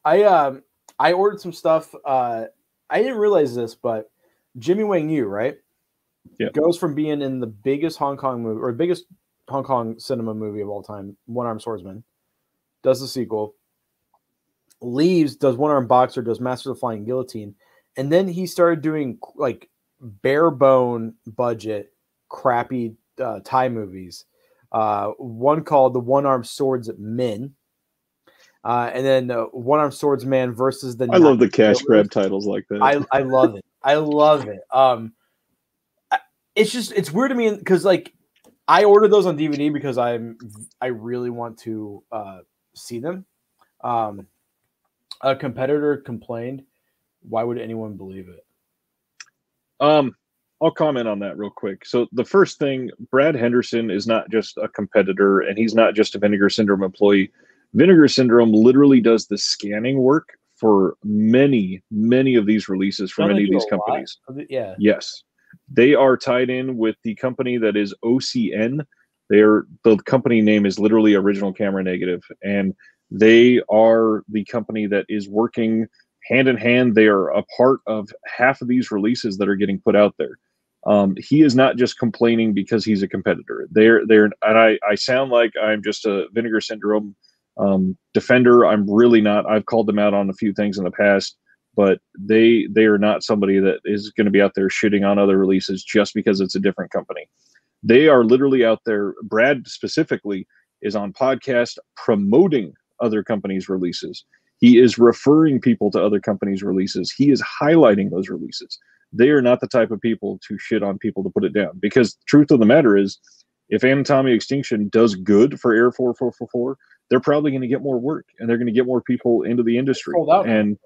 S1: I ordered some stuff. I didn't realize this, but Jimmy Wang Yu, right?
S2: Yeah.
S1: Goes from being in the biggest Hong Kong movie or biggest Hong Kong cinema movie of all time, One Armed Swordsman, does the sequel, leaves, does One Armed Boxer, does Master of the Flying Guillotine, and then he started doing like bare bone budget, crappy Thai movies. One called The One Armed Swordsman, and then One Armed Swordsman versus the.
S2: I love the cash grab titles like that.
S1: I love it. I love it. It's weird to me because like I ordered those on DVD because I really want to see them. A competitor complained. Why would anyone believe it?
S2: I'll comment on that real quick. So the first thing, Brad Henderson is not just a competitor, and he's not just a Vinegar Syndrome employee. Vinegar Syndrome literally does the scanning work for many of these releases for many of these companies.
S1: Yeah.
S2: Yes. They are tied in with the company that is OCN. The company name is literally Original Camera Negative, and they are the company that is working hand in hand. They are a part of half of these releases that are getting put out there. He is not just complaining because he's a competitor. And I sound like I'm just a Vinegar Syndrome defender. I'm really not. I've called them out on a few things in the past, but they are not somebody that is going to be out there shitting on other releases just because it's a different company. They are literally out there. Brad specifically is on podcast promoting other companies' releases. He is referring people to other companies' releases. He is highlighting those releases. They are not the type of people to shit on people to put it down. Because truth of the matter is, if Anatomy Extinction does good for Air 4444, they're probably going to get more work and they're going to get more people into the industry. And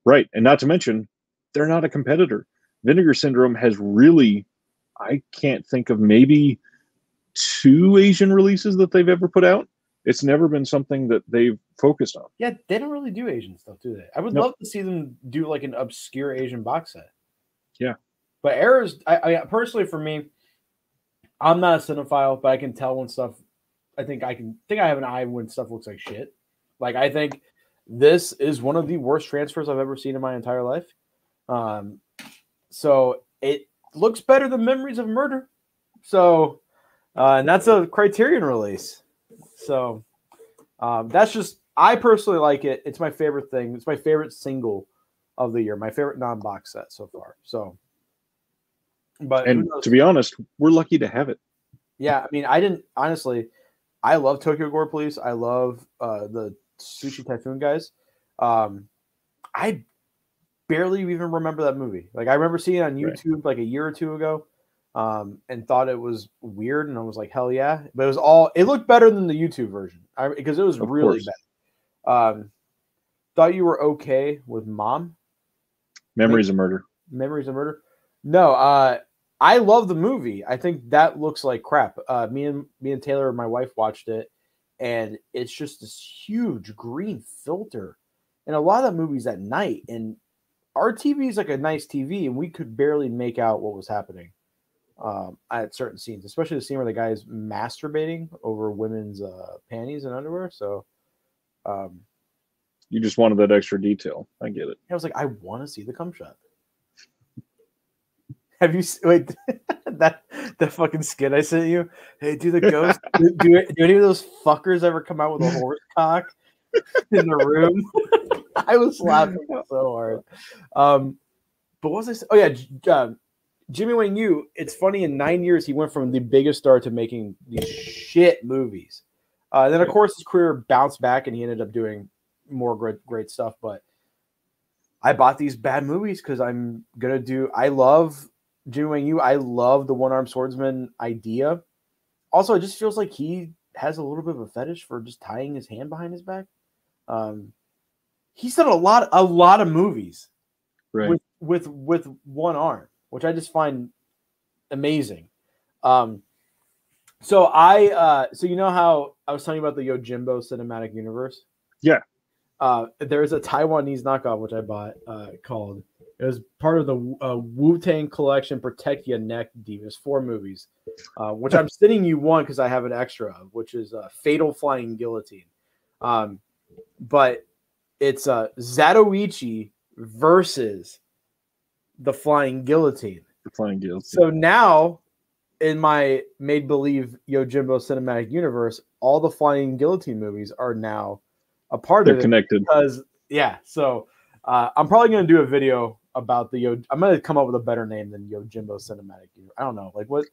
S2: right. And not to mention, they're not a competitor. Vinegar Syndrome has really, I can't think of maybe 2 Asian releases that they've ever put out. It's never been something that they've focused on.
S1: Yeah, they don't really do Asian stuff, do they? I would love to see them do like an obscure Asian box set.
S2: Yeah.
S1: But Errors, I personally, for me, I'm not a cinephile, but I can tell when stuff, I have an eye when stuff looks like shit. Like, I think this is one of the worst transfers I've ever seen in my entire life. So it looks better than Memories of Murder. So, and that's a Criterion release. So that's just, I personally like it. It's my favorite thing. It's my favorite single of the year. My favorite non-box set so far. So, but
S2: to be honest, we're lucky to have it.
S1: Yeah, I mean, I love Tokyo Gore Police. I love the Sushi Typhoon guys. I barely even remember that movie. Like, I remember seeing it on YouTube like a year or two ago. And thought it was weird, and I was like, hell yeah. But it looked better than the YouTube version because it was really bad. Thought you were okay with Mom?
S2: Memories of Murder.
S1: Memories of Murder? No, I love the movie. I think that looks like crap. Me and Taylor, my wife, watched it, and it's just this huge green filter. And a lot of that movie's at night, and our TV is like a nice TV, and we could barely make out what was happening. At certain scenes, especially the scene where the guy is masturbating over women's panties and underwear. So,
S2: you just wanted that extra detail. I get it.
S1: I was like, I want to see the cum shot. Have you wait that fucking skit I sent you? Hey, do the ghost? do any of those fuckers ever come out with a horse cock in the room? I was laughing so hard. But what was I saying? Oh yeah. Jimmy Wang Yu, it's funny, in 9 years, he went from the biggest star to making these shit movies. Then, of course, his career bounced back, and he ended up doing more great stuff. But I bought these bad movies because I'm going to do – I love Jimmy Wang Yu. I love the one-armed swordsman idea. Also, it just feels like he has a little bit of a fetish for just tying his hand behind his back. He's done a lot of movies with one arm, which I just find amazing. So you know how I was telling you about the Yojimbo cinematic universe?
S2: Yeah.
S1: There's a Taiwanese knockoff, which I bought, called, it was part of the Wu-Tang collection, Protect Your Neck Divas, 4 movies, which I'm sending you one because I have an extra of, which is Fatal Flying Guillotine. But it's Zatoichi versus the Flying Guillotine.
S2: The Flying Guillotine.
S1: So now, in my made-believe Yojimbo cinematic universe, all the Flying Guillotine movies are now a part of it.
S2: Connected.
S1: Because, so I'm probably going to do a video about I'm going to come up with a better name than Yojimbo cinematic universe. I don't know. Like, what?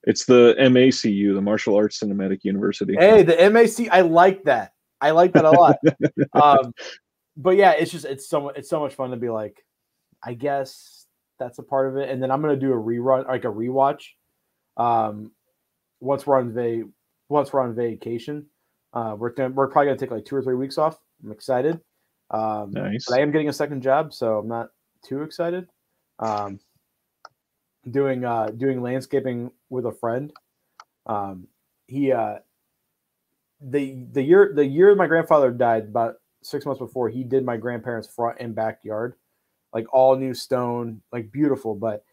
S2: It's the MACU, the Martial Arts Cinematic University.
S1: Hey, the MAC. I like that. I like that a lot. But yeah, it's so much fun to be like, I guess that's a part of it. And then I'm gonna do a rerun, like a rewatch. Once we're on vacation, we're probably gonna take like 2 or 3 weeks off. I'm excited.
S2: Nice.
S1: But I am getting a second job, so I'm not too excited. Doing landscaping with a friend. The year my grandfather died, about 6 months before, he did my grandparents' front and backyard, like all new stone, like beautiful. But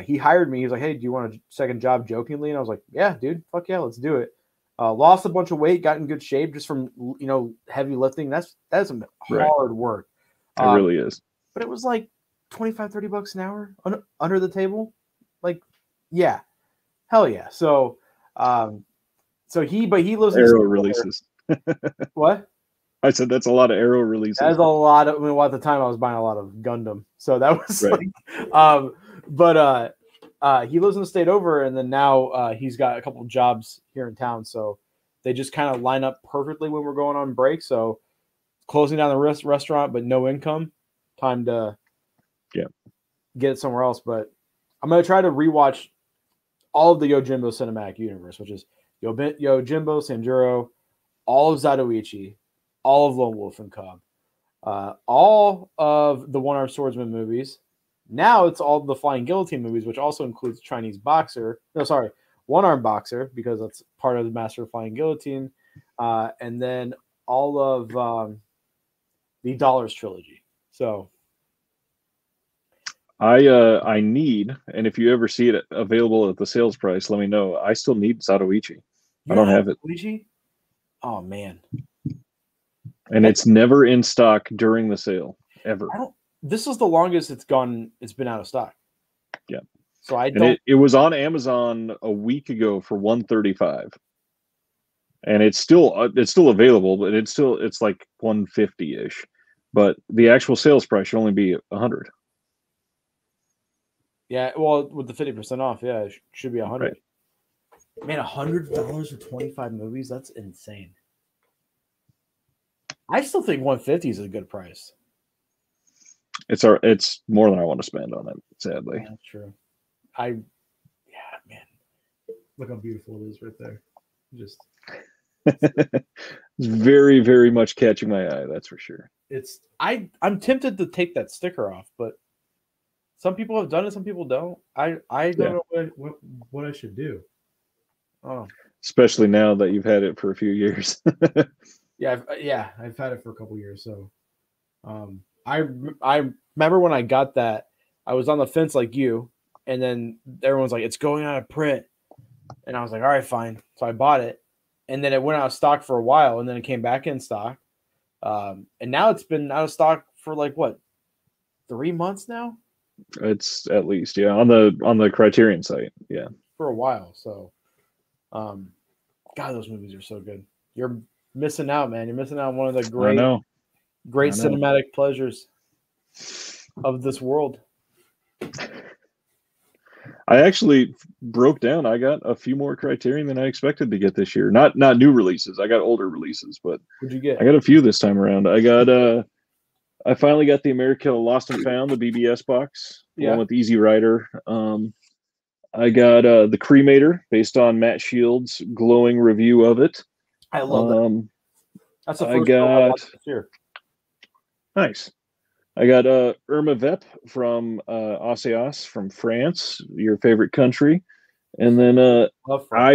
S1: he hired me. He was like, "Hey, do you want a second job?" Jokingly, and I was like, "Yeah, dude, fuck yeah, let's do it." Lost a bunch of weight, got in good shape just from heavy lifting. That's some hard work.
S2: It really is.
S1: But it was like $25-$30 an hour under the table. Like, yeah, hell yeah. So he lives in
S2: Arrow releases.
S1: What?
S2: I said that's a lot of Arrow releases.
S1: That's a lot of. I mean, well, at the time I was buying a lot of Gundam, so that was
S2: right.
S1: He lives in the state over, and then now he's got a couple of jobs here in town, so they just kind of line up perfectly when we're going on break. So closing down the restaurant, but no income, time to get it somewhere else. But I'm gonna try to rewatch all of the Yojimbo cinematic universe, which is Yojimbo, Sanjuro, all of Zatoichi, all of Lone Wolf and Cub, all of the One-Armed Swordsman movies. Now it's all the Flying Guillotine movies, which also includes Chinese Boxer. No, sorry, One-Armed Boxer, because that's part of the Master of Flying Guillotine. And then all of the Dollars trilogy. So
S2: I need, and if you ever see it available at the sales price, let me know. I still need Zatoichi. I don't have it.
S1: Zatoichi? Oh man.
S2: And it's never in stock during the sale, ever.
S1: This is the longest it's been out of stock.
S2: Yeah.
S1: So
S2: it was on Amazon a week ago for $135. And it's still available, but it's like $150-ish. But the actual sales price should only be $100.
S1: Yeah, well, with the 50% off, yeah, it should be $100.
S2: Right.
S1: Man, $100 for 25 movies? That's insane. I still think $150 is a good price.
S2: It's more than I want to spend on it, sadly.
S1: Yeah, that's true. Man. Look how beautiful it is right there. Just
S2: it's very, very much catching my eye, that's for sure.
S1: I'm tempted to take that sticker off, but some people have done it, some people don't. I don't know what I should do. Oh. Especially
S2: now that you've had it for a few years.
S1: I've had it for a couple years. So, I remember when I got that, I was on the fence like you, and then everyone's like, "It's going out of print," and I was like, "All right, fine." So I bought it, and then it went out of stock for a while, and then it came back in stock, and now it's been out of stock for like what, 3 months now?
S2: It's at least on the Criterion site,
S1: for a while. So, God, those movies are so good. You're missing out, man. You're missing out on one of the great cinematic pleasures of this world.
S2: I actually broke down. I got a few more Criterion than I expected to get this year. Not new releases. I got older releases, but
S1: what'd you get?
S2: I got a few this time around. I finally got the America Lost and Found, the BBS box, along with Easy Rider. I got the Cremator, based on Matt Shields' glowing review of it.
S1: I love that. That's the first film I watched this year.
S2: Nice. I got Irma Vep from Oceas from France, your favorite country. And then I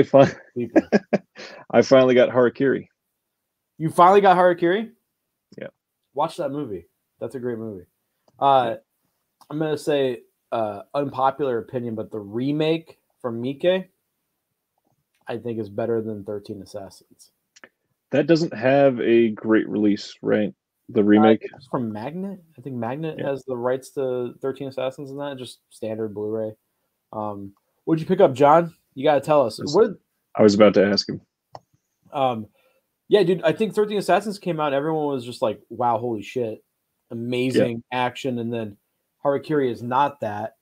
S2: finally got Harakiri.
S1: You finally got Harakiri?
S2: Yeah.
S1: Watch that movie. That's a great movie. I'm going to say unpopular opinion, but the remake from Miike, I think, is better than 13 Assassins.
S2: That doesn't have a great release, right? The remake?
S1: It's from Magnet. I think Magnet has the rights to 13 Assassins and that, just standard Blu-ray. What'd you pick up, John? You got to tell us.
S2: I was about to ask him.
S1: Yeah, dude, I think 13 Assassins came out and everyone was just like, wow, holy shit. Amazing action. And then Harakiri is not that,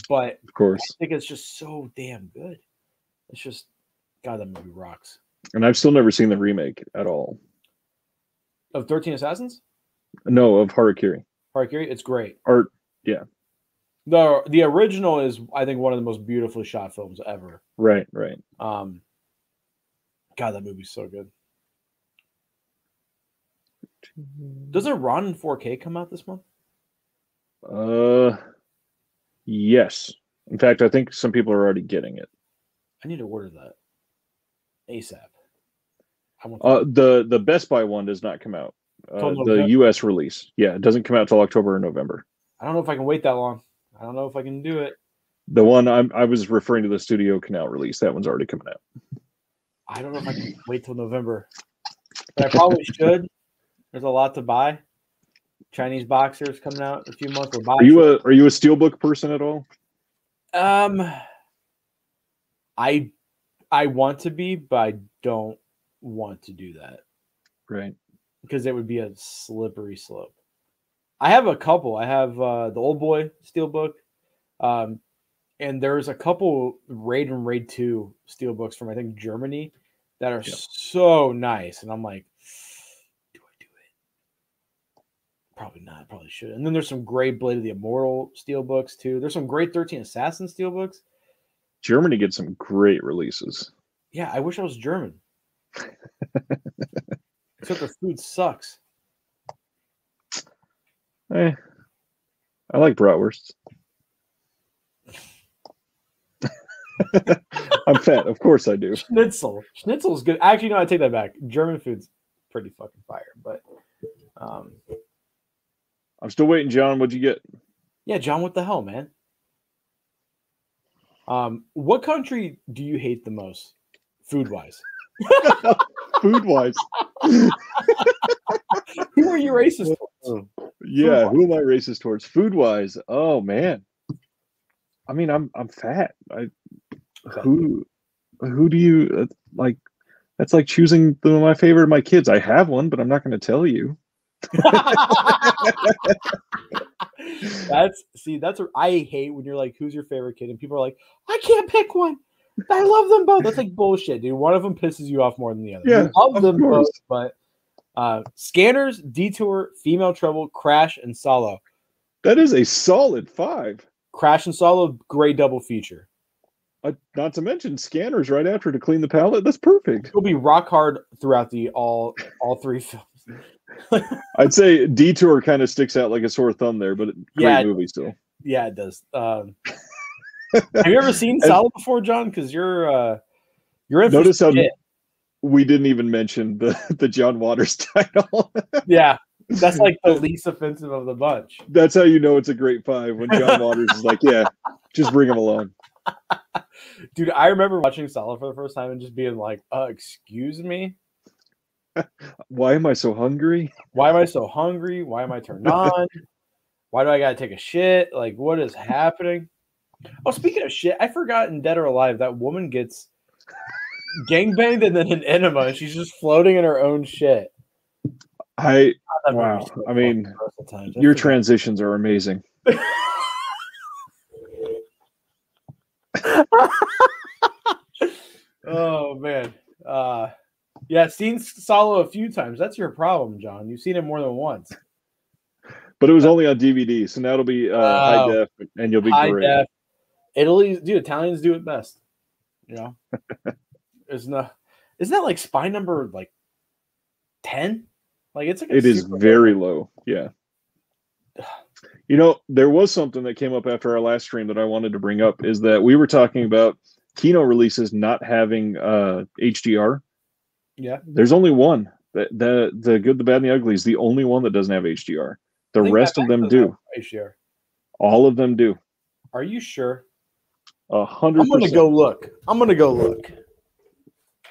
S1: but
S2: of course,
S1: I think it's just so damn good. It's just, God, that movie rocks.
S2: And I've still never seen the remake at all.
S1: Of 13 Assassins?
S2: No, of Harakiri.
S1: Harakiri, it's great.
S2: Yeah.
S1: The original is, I think, one of the most beautifully shot films ever.
S2: Right.
S1: God, that movie's so good. Doesn't Ron in 4K come out this month?
S2: Yes. In fact, I think some people are already getting it.
S1: I need to order that ASAP.
S2: The Best Buy one does not come out. The US release. Yeah, it doesn't come out till October or November.
S1: I don't know if I can wait that long. I don't know if I can do it.
S2: The one I was referring to, the Studio Canal release, that one's already coming out.
S1: I don't know if I can wait till November. But I probably should. There's a lot to buy. Chinese boxers coming out in a few months.
S2: Are you a Steelbook person at all?
S1: I want to be, but I don't want to do that.
S2: Right.
S1: Because it would be a slippery slope. I have a couple. I have the Old Boy Steelbook. And there's a couple Raid and Raid 2 Steelbooks from, I think, Germany that are so nice. And I'm like, do I do it? Probably not. Probably should. And then there's some great Blade of the Immortal Steelbooks, too. There's some great 13 Assassin Steelbooks.
S2: Germany gets some great releases.
S1: Yeah, I wish I was German. Except the food sucks.
S2: I like bratwursts. I'm fat. Of course I do.
S1: Schnitzel. Schnitzel is good. Actually, no, I take that back. German food's pretty fucking fire. But
S2: I'm still waiting, John. What'd you get?
S1: Yeah, John, what the hell, man? What country do you hate the most, food-wise?
S2: Food-wise.
S1: Who are you racist towards?
S2: Yeah, who am I racist towards? Food-wise. Oh man. I mean, I'm fat. Who do you like? That's like choosing my favorite of my kids. I have one, but I'm not going to tell you.
S1: That's what I hate when you're like, who's your favorite kid? And people are like, I can't pick one. I love them both. That's like bullshit, dude. One of them pisses you off more than the other.
S2: Yeah,
S1: I love them both, but Scanners, Detour, Female Trouble, Crash, and Solo.
S2: That is a solid 5.
S1: Crash and Solo, great double feature.
S2: Not to mention Scanners right after to clean the palate. That's perfect.
S1: It'll be rock hard throughout the all 3 films.
S2: I'd say Detour kind of sticks out like a sore thumb there, but great movie still.
S1: Yeah, it does. Have you ever seen Solo before, John? Because you're in.
S2: Notice how we didn't even mention the John Waters title.
S1: Yeah, that's like the least offensive of the bunch.
S2: That's how you know it's a great 5 when John Waters is like, yeah, just bring him along.
S1: Dude, I remember watching Solo for the first time and just being like, excuse me?
S2: Why am I so hungry?
S1: Why am I so hungry? Why am I turned on? Why do I gotta take a shit? Like, what is happening? Oh, speaking of shit, I forgot in Dead or Alive that woman gets gangbanged and then an enema, and she's just floating in her own shit.
S2: Wow. I mean, your transitions are amazing.
S1: Oh man. Yeah, seen Solo a few times. That's your problem, John. You've seen it more than once.
S2: But it was only on DVD, so now it'll be high def, and you'll be great. Def.
S1: Italians do it best. You know, isn't that like spy number like 10? Like it's like
S2: it is very low. Yeah. You know, there was something that came up after our last stream that I wanted to bring up is that we were talking about Kino releases not having HDR.
S1: Yeah.
S2: There's only one. The Good, the Bad, and the Ugly is the only one that doesn't have HDR. The rest of them do.
S1: HDR.
S2: All of them do.
S1: Are you sure?
S2: 100%.
S1: I'm gonna go look. I'm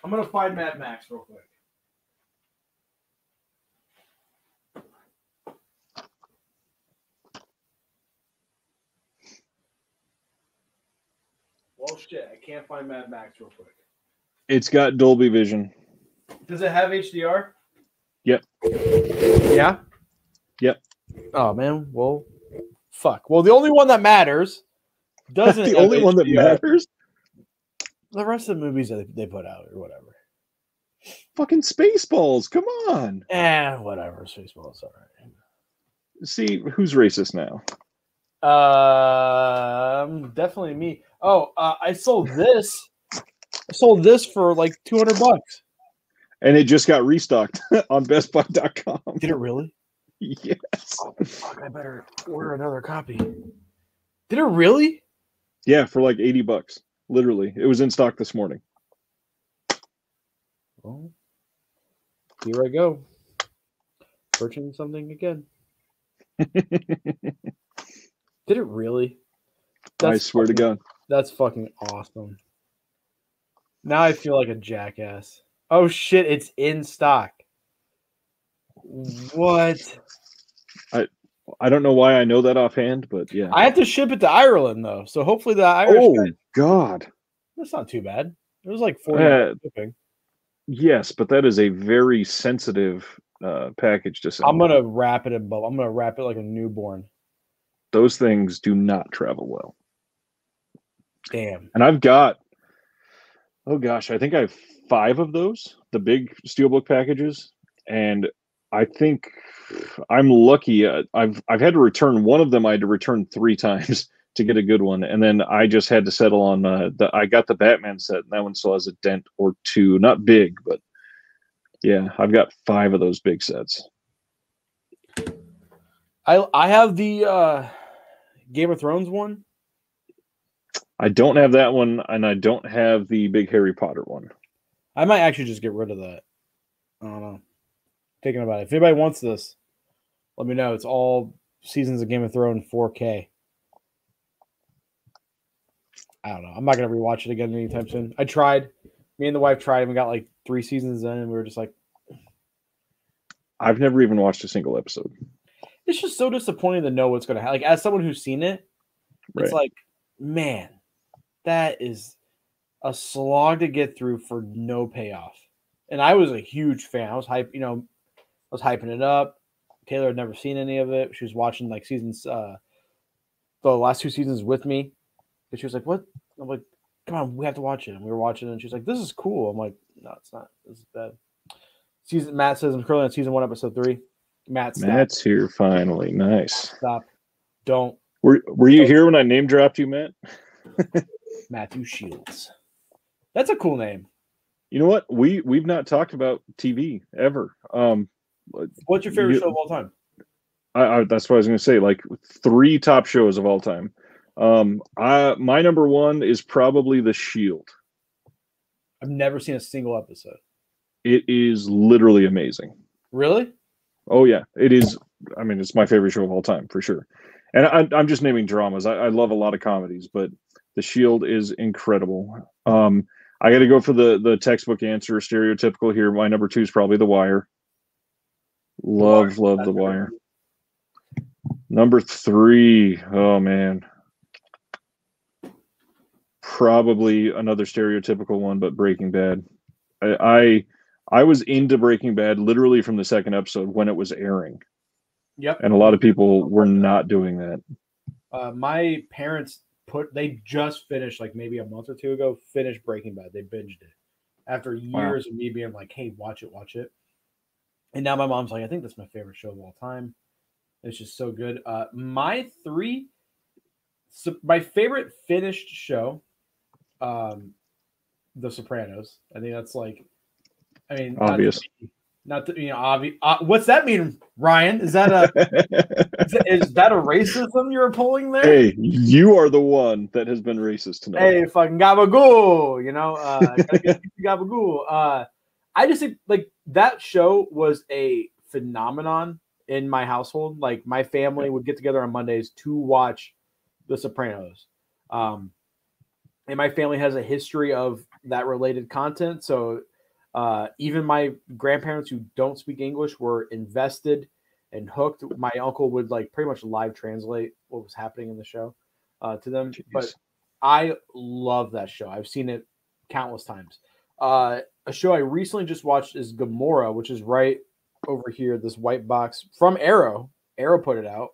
S1: gonna find Mad Max real quick. shit! I can't find Mad Max real quick.
S2: It's got Dolby Vision.
S1: Does it have HDR?
S2: Yep.
S1: Yeah.
S2: Yep.
S1: Oh man. Well, fuck. Well, the only one that matters doesn't.
S2: The
S1: have
S2: only one that
S1: HDR.
S2: matters.
S1: The rest of the movies that they put out or whatever.
S2: Fucking Spaceballs. Come on.
S1: Whatever. Spaceballs. All right.
S2: See who's racist now.
S1: Definitely me. Oh, I sold this. I sold this for like $200.
S2: And it just got restocked on BestBuy.com.
S1: Did it really?
S2: Yes.
S1: Oh, fuck, I better order another copy. Did it really?
S2: Yeah, for like $80. Literally. It was in stock this morning.
S1: Well, here I go. Purchasing something again. Did it really?
S2: I swear to God.
S1: That's fucking awesome. Now I feel like a jackass. Oh shit, it's in stock. What?
S2: I don't know why I know that offhand, but yeah.
S1: I have to ship it to Ireland though, so hopefully the Irish guy,
S2: God.
S1: that's not too bad. It was like $40 shipping.
S2: Yes, but that is a very sensitive package to send.
S1: I'm gonna wrap it in bubble. I'm gonna wrap it like a newborn.
S2: Those things do not travel well.
S1: Damn.
S2: And I've got, oh gosh, I think I have 5 of those, the big steelbook packages, and I think I'm lucky. I've had to return one of them. I had to return 3 times to get a good one, and then I just had to settle on I got the Batman set, and that one still has a dent or 2, not big, but yeah, I've got 5 of those big sets.
S1: I have the Game of Thrones one.
S2: I don't have that one, and I don't have the big Harry Potter one.
S1: I might actually just get rid of that. I don't know. Thinking about it. If anybody wants this, let me know. It's all seasons of Game of Thrones 4K. I don't know. I'm not gonna rewatch it again anytime soon. I tried. Me and the wife tried, and we got like 3 seasons in, and we were just like,
S2: I've never even watched a single episode.
S1: it's just so disappointing to know what's gonna happen. Like, as someone who's seen it, it's like, man, that is a slog to get through for no payoff. And I was a huge fan. I was hype, I was hyping it up. Taylor had never seen any of it. She was watching like seasons, the last 2 seasons with me. And she was like, "What?" I'm like, "Come on, we have to watch it." And we were watching it, and she's like, "This is cool." I'm like, "No, it's not. This is bad." Matt says I'm currently on season 1, episode 3.
S2: Matt's here finally. Nice.
S1: Stop. Don't.
S2: Were you here when I name dropped you, Matt?
S1: Matthew Shields. That's a cool name.
S2: You know what? We've not talked about TV ever.
S1: What's your favorite show of all time?
S2: That's what I was going to say. Like 3 top shows of all time. My number 1 is probably The Shield.
S1: I've never seen a single episode.
S2: It is literally amazing.
S1: Really?
S2: Oh yeah, it is. I mean, it's my favorite show of all time for sure. And I'm just naming dramas. I love a lot of comedies, but The Shield is incredible. I got to go for the textbook answer, stereotypical here. My number 2 is probably The Wire. Love The Wire. Number 3, oh man, probably another stereotypical one, but Breaking Bad. I was into Breaking Bad literally from the 2nd episode when it was airing.
S1: Yep.
S2: And a lot of people were not doing that.
S1: My parents they just finished, like maybe a month or 2 ago, finished Breaking Bad. They binged it after years of me being like, "Hey, watch it." And now my mom's like, "I think that's my favorite show of all time." It's just so good. My 3, my favorite finished show, The Sopranos. I think that's like,
S2: obvious.
S1: Not to, obvious. What's that mean, Ryan? Is that a is that a racism you're pulling there?
S2: Hey, you are the one that has been racist tonight.
S1: Hey, fucking gabagool, gotta get gabagool. I just think like that show was a phenomenon in my household. Like my family would get together on Mondays to watch The Sopranos. And my family has a history of that related content. So even my grandparents who don't speak English were invested and hooked. My uncle would like pretty much live translate what was happening in the show to them.
S2: Jeez.
S1: But I love that show. I've seen it countless times. A show I recently just watched is Gamora, which is right over here, this white box from Arrow. Arrow put it out.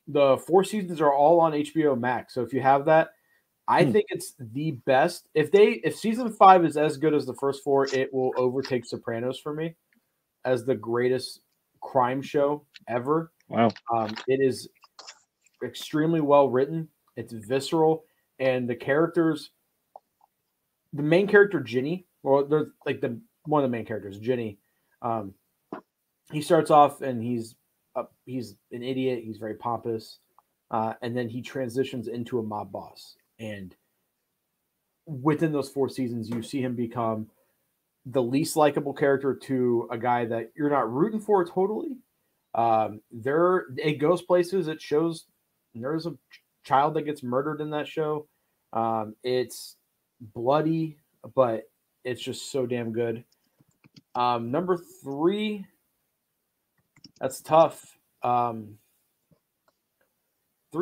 S1: The 4 seasons are all on HBO Max. So if you have that, I think it's the best. If season 5 is as good as the first 4, it will overtake Sopranos for me as the greatest crime show ever.
S2: Wow.
S1: It is extremely well written. It's visceral, and the characters, the main character Ginny, or there's like one of the main characters, Ginny. He starts off and he's an idiot. He's very pompous, and then he transitions into a mob boss. And within those 4 seasons, you see him become the least likable character to a guy that you're not rooting for totally. It goes places. It shows there's a child that gets murdered in that show. It's bloody, but it's just so damn good. Number 3, that's tough. 3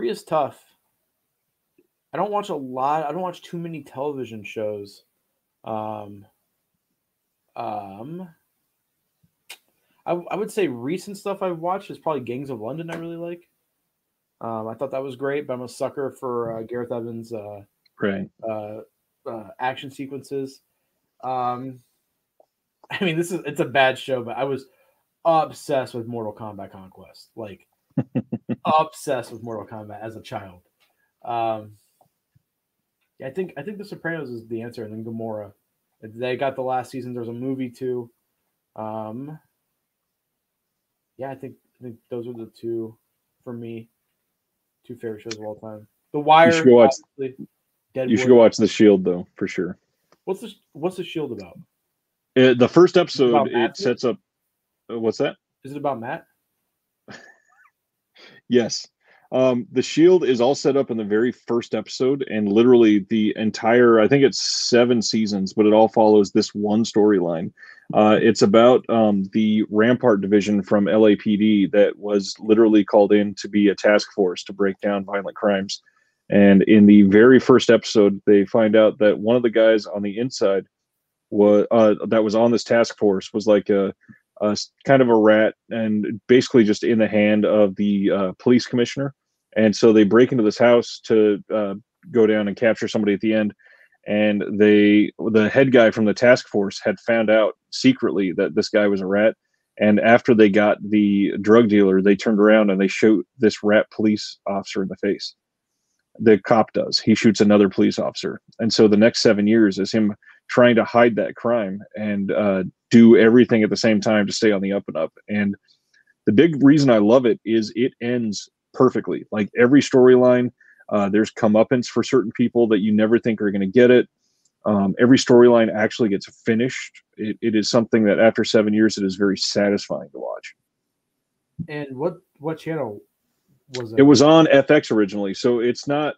S1: is tough. I don't watch too many television shows. I would say recent stuff I've watched is probably Gangs of London. I really like. I thought that was great, but I'm a sucker for Gareth Evans' action sequences. I mean, it's a bad show, but I was obsessed with Mortal Kombat Conquest, like obsessed with Mortal Kombat as a child. I think The Sopranos is the answer, and then Gamora. They got the last season. There's a movie too. I think those are the 2 for me. 2 favorite shows of all time. The Wire.
S2: You should go watch The Shield, though, for sure.
S1: What's The Shield about?
S2: The first episode, it sets up. What's that?
S1: Is it about Matt?
S2: Yes. The Shield is all set up in the very first episode, and literally the entire, I think it's 7 seasons, but it all follows this one storyline. It's about the Rampart Division from LAPD that was literally called in to be a task force to break down violent crimes. And in the very first episode, they find out that one of the guys on the inside that was on this task force was like a kind of a rat and basically just in the hand of the police commissioner. And so they break into this house to go down and capture somebody at the end. And the head guy from the task force had found out secretly that this guy was a rat. And after they got the drug dealer, they turned around and they shoot this rat police officer in the face. The cop does. He shoots another police officer. And so the next 7 years is him trying to hide that crime and do everything at the same time to stay on the up and up. And the big reason I love it is it ends perfectly. Like every storyline, there's comeuppance for certain people that you never think are going to get it. Every storyline actually gets finished. It is something that after 7 years, it is very satisfying to watch.
S1: And what channel was it?
S2: It was on FX originally, so it's not.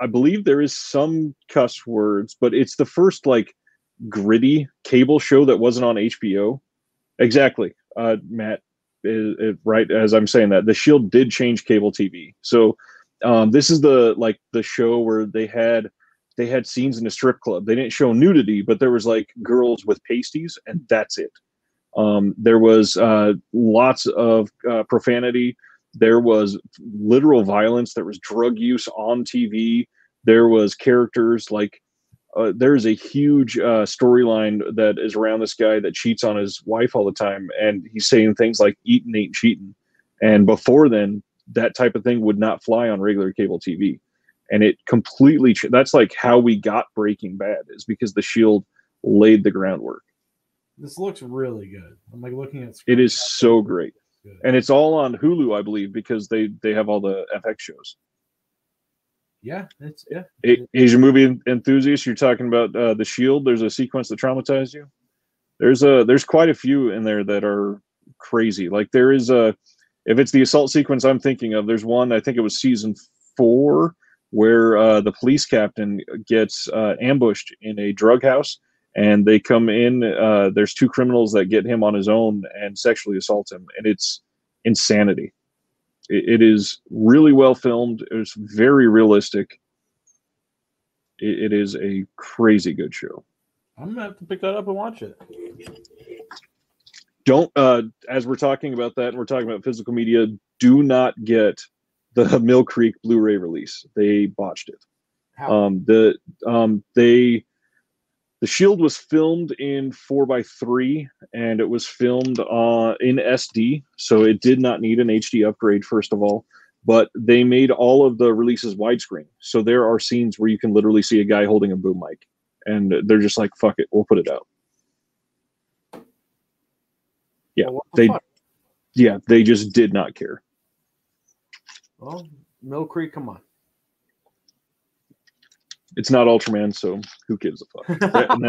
S2: I believe there is some cuss words, but it's the first like gritty cable show that wasn't on HBO. Exactly, Matt. Right as I'm saying that, The Shield did change cable TV. So this is the show where they had scenes in a strip club. They didn't show nudity, but there was like girls with pasties, and that's it. There was lots of profanity. There was literal violence. There was drug use on TV. There was characters like there's a huge storyline that is around this guy that cheats on his wife all the time, and he's saying things like "eatin' ain't cheating." And before then, that type of thing would not fly on regular cable TV. And it completely that's like how we got Breaking Bad, is because The Shield laid the groundwork.
S1: This looks really good. I'm like looking at
S2: it is so great. And it's all on Hulu, I believe, because they have all the FX shows.
S1: Yeah,
S2: Asian movie enthusiasts, you're talking about The Shield. There's a sequence that traumatized you. There's quite a few in there that are crazy. Like there is if it's the assault sequence I'm thinking of, there's one, I think it was season 4, where the police captain gets ambushed in a drug house, and they come in. There's 2 criminals that get him on his own and sexually assault him, and it's insanity. It is really well filmed. It's very realistic. It is a crazy good show.
S1: I'm gonna have to pick that up and watch it.
S2: Don't as we're talking about that and we're talking about physical media, do not get the Mill Creek Blu-ray release. They botched it.
S1: How?
S2: The Shield was filmed in 4:3 and it was filmed in SD, so it did not need an HD upgrade, first of all. But they made all of the releases widescreen. So there are scenes where you can literally see a guy holding a boom mic. And they're just like, fuck it, we'll put it out. Yeah, they just did not care.
S1: Well, Mill Creek, come on.
S2: It's not Ultraman, so who gives a fuck? And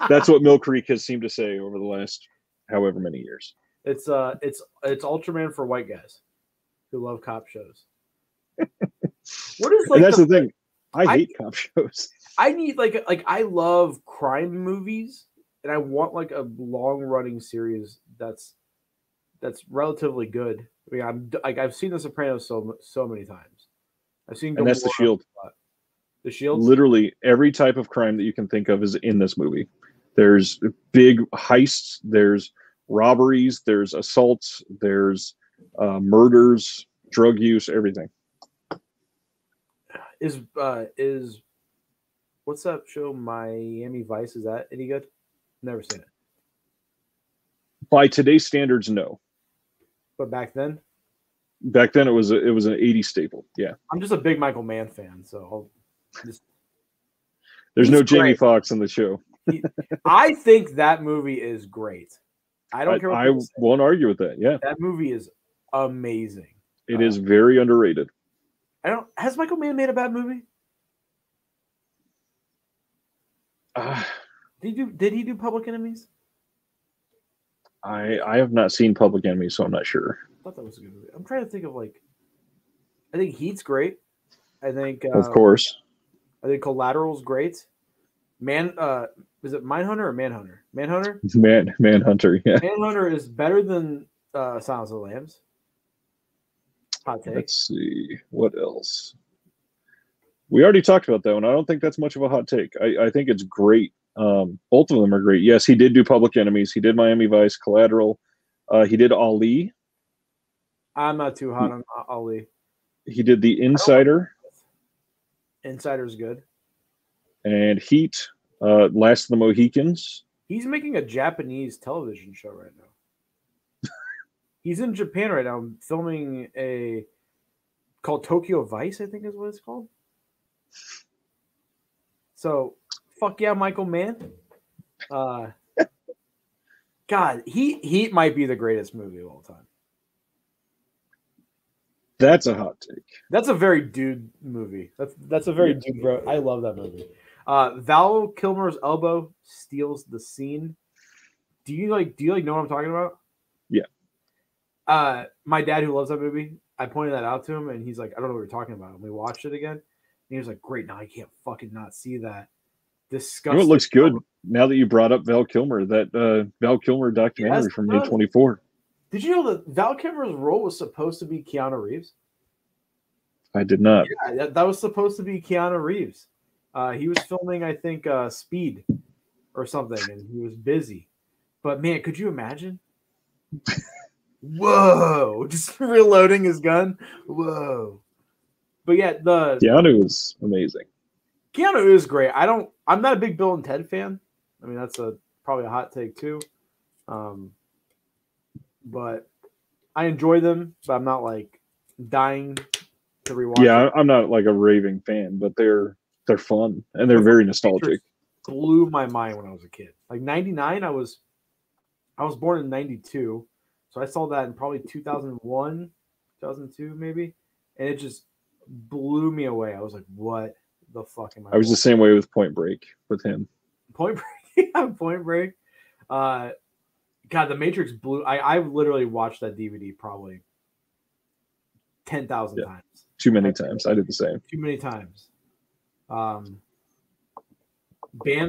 S2: that's what Mill Creek has seemed to say over the last however many years.
S1: It's Ultraman for white guys who love cop shows. What is
S2: and that's the thing. I hate cop shows.
S1: I need like I love crime movies, and I want like a long running series that's relatively good. I mean, I've seen The Sopranos so many times. I've seen,
S2: and that's The Shield.
S1: The Shield.
S2: Literally every type of crime that you can think of is in this movie. There's big heists. There's robberies. There's assaults. There's murders, drug use, everything.
S1: Is what's that show? Miami Vice. Is that any good? Never seen it.
S2: By today's standards, no.
S1: But back then
S2: it was an 80s staple. Yeah.
S1: I'm just a big Michael Mann fan, so
S2: there's no Jamie Foxx on the show.
S1: I think that movie is great. I don't care.
S2: I won't argue with that. Yeah.
S1: That movie is amazing.
S2: It is very underrated.
S1: Has Michael Mann made a bad movie? Did he do Public Enemies?
S2: I have not seen Public Enemy, so I'm not sure.
S1: I thought that was a good movie. I'm trying to think of I think Heat's great. I think
S2: of course.
S1: I think Collateral's great. Is it Mindhunter or Manhunter? Manhunter?
S2: Manhunter, yeah.
S1: Manhunter is better than Silence of the Lambs. Hot take.
S2: Let's see. What else? We already talked about that one. I don't think that's much of a hot take. I think it's great. Both of them are great. Yes, he did do Public Enemies. He did Miami Vice, Collateral. He did Ali.
S1: I'm not too hot on Ali.
S2: He did The Insider.
S1: Insider's good.
S2: And Heat, Last of the Mohicans.
S1: He's making a Japanese television show right now. He's in Japan right now filming called Tokyo Vice, I think is what it's called. So, fuck yeah, Michael Mann. God, Heat might be the greatest movie of all time.
S2: That's a hot take.
S1: That's a very dude movie. That's a very dude bro. I love that movie. Val Kilmer's elbow steals the scene. Do you know what I'm talking about?
S2: Yeah.
S1: My dad, who loves that movie, I pointed that out to him, and he's like, I don't know what you're talking about. And we watched it again, and he was like, great, now I can't fucking not see that. Disgusting.
S2: You know, it looks good now that you brought up Val Kilmer, that Val Kilmer documentary from A24.
S1: Did you know that Val Kilmer's role was supposed to be Keanu Reeves?
S2: I did not.
S1: Yeah, that was supposed to be Keanu Reeves. He was filming, I think, Speed or something, and he was busy. But, man, could you imagine? Whoa! Just reloading his gun. Whoa! But, yeah,
S2: Keanu is amazing.
S1: Keanu is great. I'm not a big Bill and Ted fan. I mean, that's probably a hot take, too. But I enjoy them, but I'm not dying to rewatch.
S2: Yeah, I'm not a raving fan, but they're fun and they're very nostalgic.
S1: Blew my mind when I was a kid. 99, I was born in 92, so I saw that in probably 2001, 2002 maybe, and it just blew me away. I was like, "What the fuck am I?"
S2: I was the same way with Point Break with him.
S1: Point Break, yeah, Point Break. God, The Matrix blew. I've literally watched that DVD probably 10,000 times.
S2: Too many times. I did the same.
S1: Too many times. Band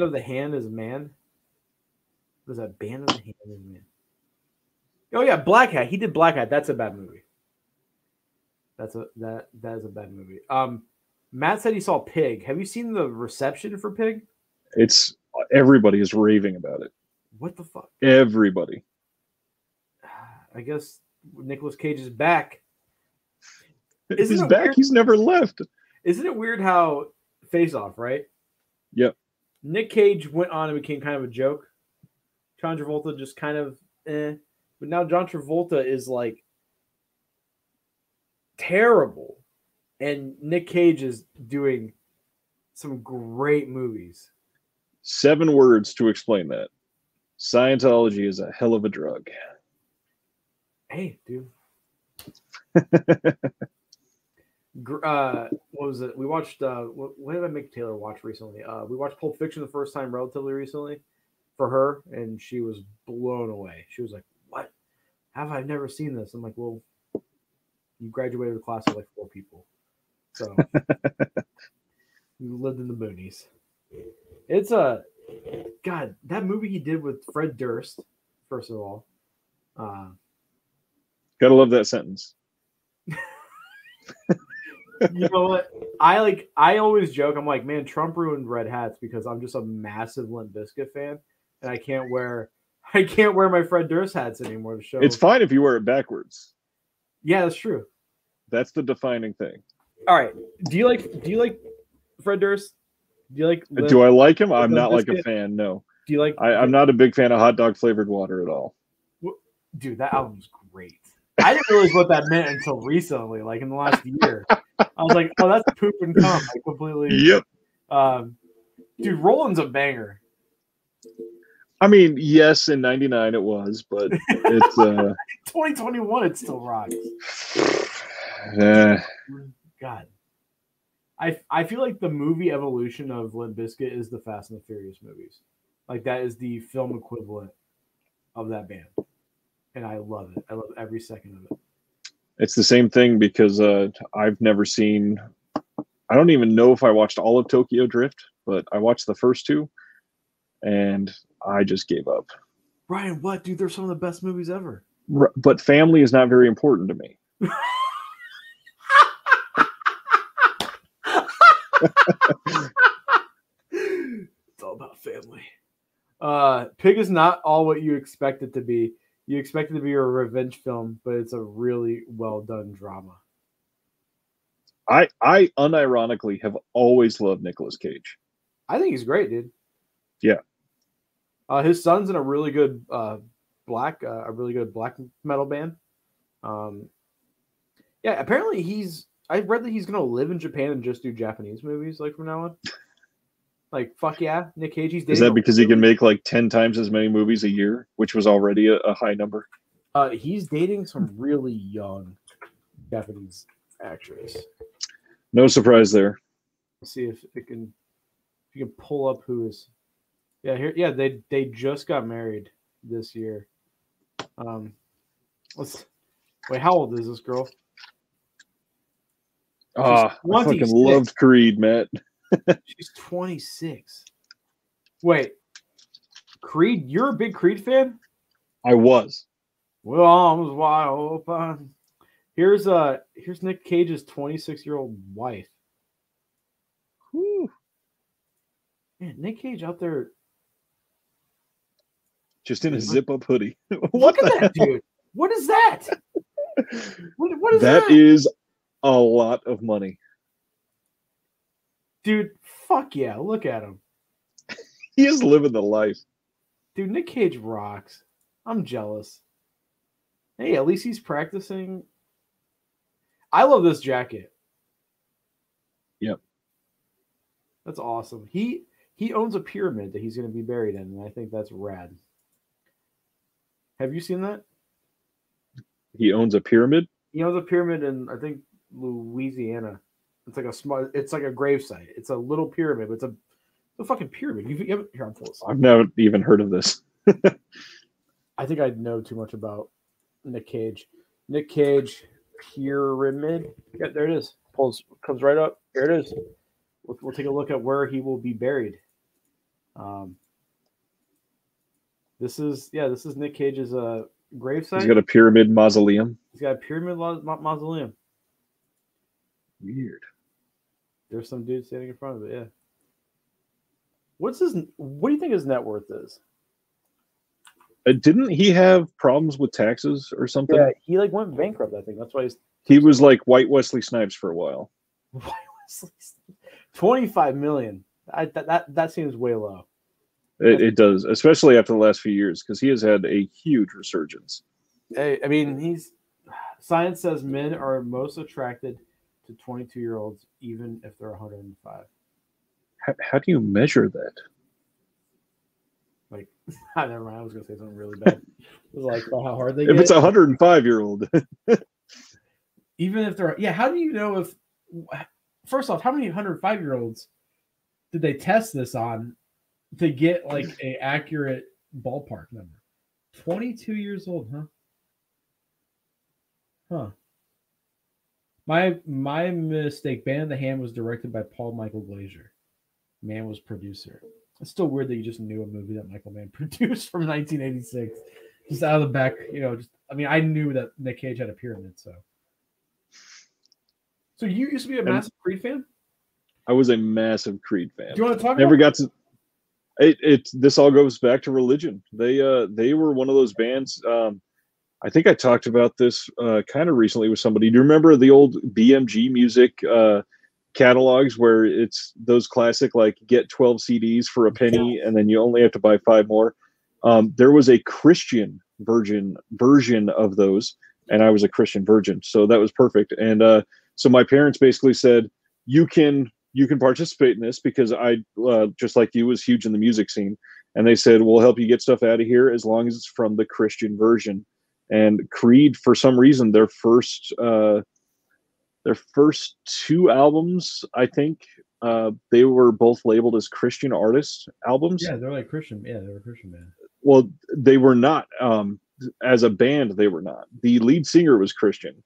S1: of the Hand is Man. What is that? Band of the Hand is Man. Oh yeah, Black Hat. He did Black Hat. That's a bad movie. That is a bad movie. Matt said he saw Pig. Have you seen the reception for Pig?
S2: It's everybody is raving about it.
S1: What the fuck?
S2: Everybody.
S1: I guess Nicolas Cage is back.
S2: He's back. Weird? He's never left.
S1: Isn't it weird how Face Off, right?
S2: Yep.
S1: Nick Cage went on and became kind of a joke. John Travolta just kind of but now John Travolta is like terrible. And Nick Cage is doing some great movies.
S2: 7 words to explain that. Scientology is a hell of a drug.
S1: Hey, dude. What was it? We watched, what did I make Taylor watch recently? We watched Pulp Fiction the first time relatively recently for her, and she was blown away. She was like, what? Have I never seen this? I'm like, well, you graduated the class of like 4 people. So you lived in the boonies. It's God, that movie he did with Fred Durst, first of all.
S2: Gotta love that sentence.
S1: You know what? I always joke, I'm like, man, Trump ruined red hats because I'm just a massive Limp Bizkit fan and I can't wear my Fred Durst hats anymore to show.
S2: It's fine if you wear it backwards.
S1: Yeah, that's true.
S2: That's the defining thing.
S1: All right. Do you like Fred Durst?
S2: Do I like him? I'm not like a fan. No.
S1: Do you like?
S2: I'm not a big fan of hot dog flavored water at all.
S1: Dude, that album's great. I didn't realize what that meant until recently, like in the last year. I was like, oh, that's poop and cum. I completely.
S2: Yep.
S1: Dude, Roland's a banger.
S2: I mean, yes, in '99 it was, but it's
S1: 2021. It still rocks. God. I feel like the movie evolution of Limp Bizkit is the Fast and the Furious movies. Like that is the film equivalent of that band. And I love it. I love every second of it.
S2: It's the same thing because I've never seen, I don't even know if I watched all of Tokyo Drift, but I watched the first 2 and I just gave up.
S1: Ryan, what? Dude, they're some of the best movies ever.
S2: But family is not very important to me.
S1: It's all about family. Pig is not all what you expect it to be. You expect it to be a revenge film, but it's a really well done drama.
S2: I unironically have always loved Nicolas Cage.
S1: I think he's great, dude.
S2: Yeah.
S1: His son's in a really good black metal band. Yeah, apparently I read that he's gonna live in Japan and just do Japanese movies like from now on. Like, fuck yeah, Nick Cage.
S2: Is that because he can make like 10 times as many movies a year, which was already a high number?
S1: He's dating some really young Japanese actress.
S2: No surprise there.
S1: Let's see if you can pull up who is. Yeah, here. Yeah, they just got married this year. Wait. How old is this girl?
S2: I fucking loved Creed, Matt.
S1: She's 26. Wait, Creed? You're a big Creed fan?
S2: I was.
S1: Well, arms wide open. Here's Nick Cage's 26-year-old wife.
S2: Whew.
S1: Man, Nick Cage out there
S2: just in a zip-up hoodie.
S1: Look at that, dude. What is that? What is that?
S2: That is a lot of money.
S1: Dude, fuck yeah. Look at him.
S2: He is living the life.
S1: Dude, Nick Cage rocks. I'm jealous. Hey, at least he's practicing. I love this jacket.
S2: Yep.
S1: That's awesome. He owns a pyramid that he's going to be buried in, and I think that's rad. Have you seen that?
S2: He owns a pyramid?
S1: He owns a pyramid in, I think, Louisiana. It's like a gravesite. It's a little pyramid, but it's a fucking pyramid. Here, I'm full of stuff.
S2: I've never even heard of this.
S1: I think I know too much about Nick Cage. Nick Cage pyramid. Yeah, there it is. Comes right up. There it is. We'll take a look at where he will be buried. This is Nick Cage's gravesite.
S2: He's got a pyramid mausoleum.
S1: He's got a pyramid mausoleum.
S2: Weird.
S1: There's some dude standing in front of it. Yeah. What do you think his net worth is?
S2: Didn't he have problems with taxes or something?
S1: Yeah, he like went bankrupt. I think that's why
S2: he was like White Wesley Snipes for a while.
S1: 25 million. That seems way low.
S2: It does, especially after the last few years, because he has had a huge resurgence.
S1: I mean, science says men are most attracted to 22-year-olds, even if they're 105.
S2: How do you measure that?
S1: Like, never mind. I was going to say something really bad. It was like how hard they
S2: if
S1: get.
S2: It's a 105-year-old.
S1: Even if they're, how do you know if, first off, how many 105-year-olds did they test this on to get like an accurate ballpark number? 22 years old, huh? My mistake. Band of the Hand was directed by Paul Michael Glaser. Mann was producer. It's still weird that you just knew a movie that Michael Mann produced from 1986, just out of the back. I knew that Nick Cage had a pyramid. So you used to be a massive Creed fan?
S2: I was a massive Creed fan.
S1: Do you want to talk?
S2: Never got to. This all goes back to religion. They were one of those bands. I think I talked about this kind of recently with somebody. Do you remember the old BMG music catalogs where it's those classic like get 12 CDs for a penny and then you only have to buy 5 more? There was a Christian version of those, and I was a Christian virgin, so that was perfect. And so my parents basically said, you can participate in this because I just like you was huge in the music scene, and they said we'll help you get stuff out of here as long as it's from the Christian version. And Creed, for some reason, their first 2 albums, I think, they were both labeled as Christian artist albums.
S1: Yeah, they're like Christian. Yeah, they were a Christian band.
S2: Well, they were not. As a band, they were not. The lead singer was Christian,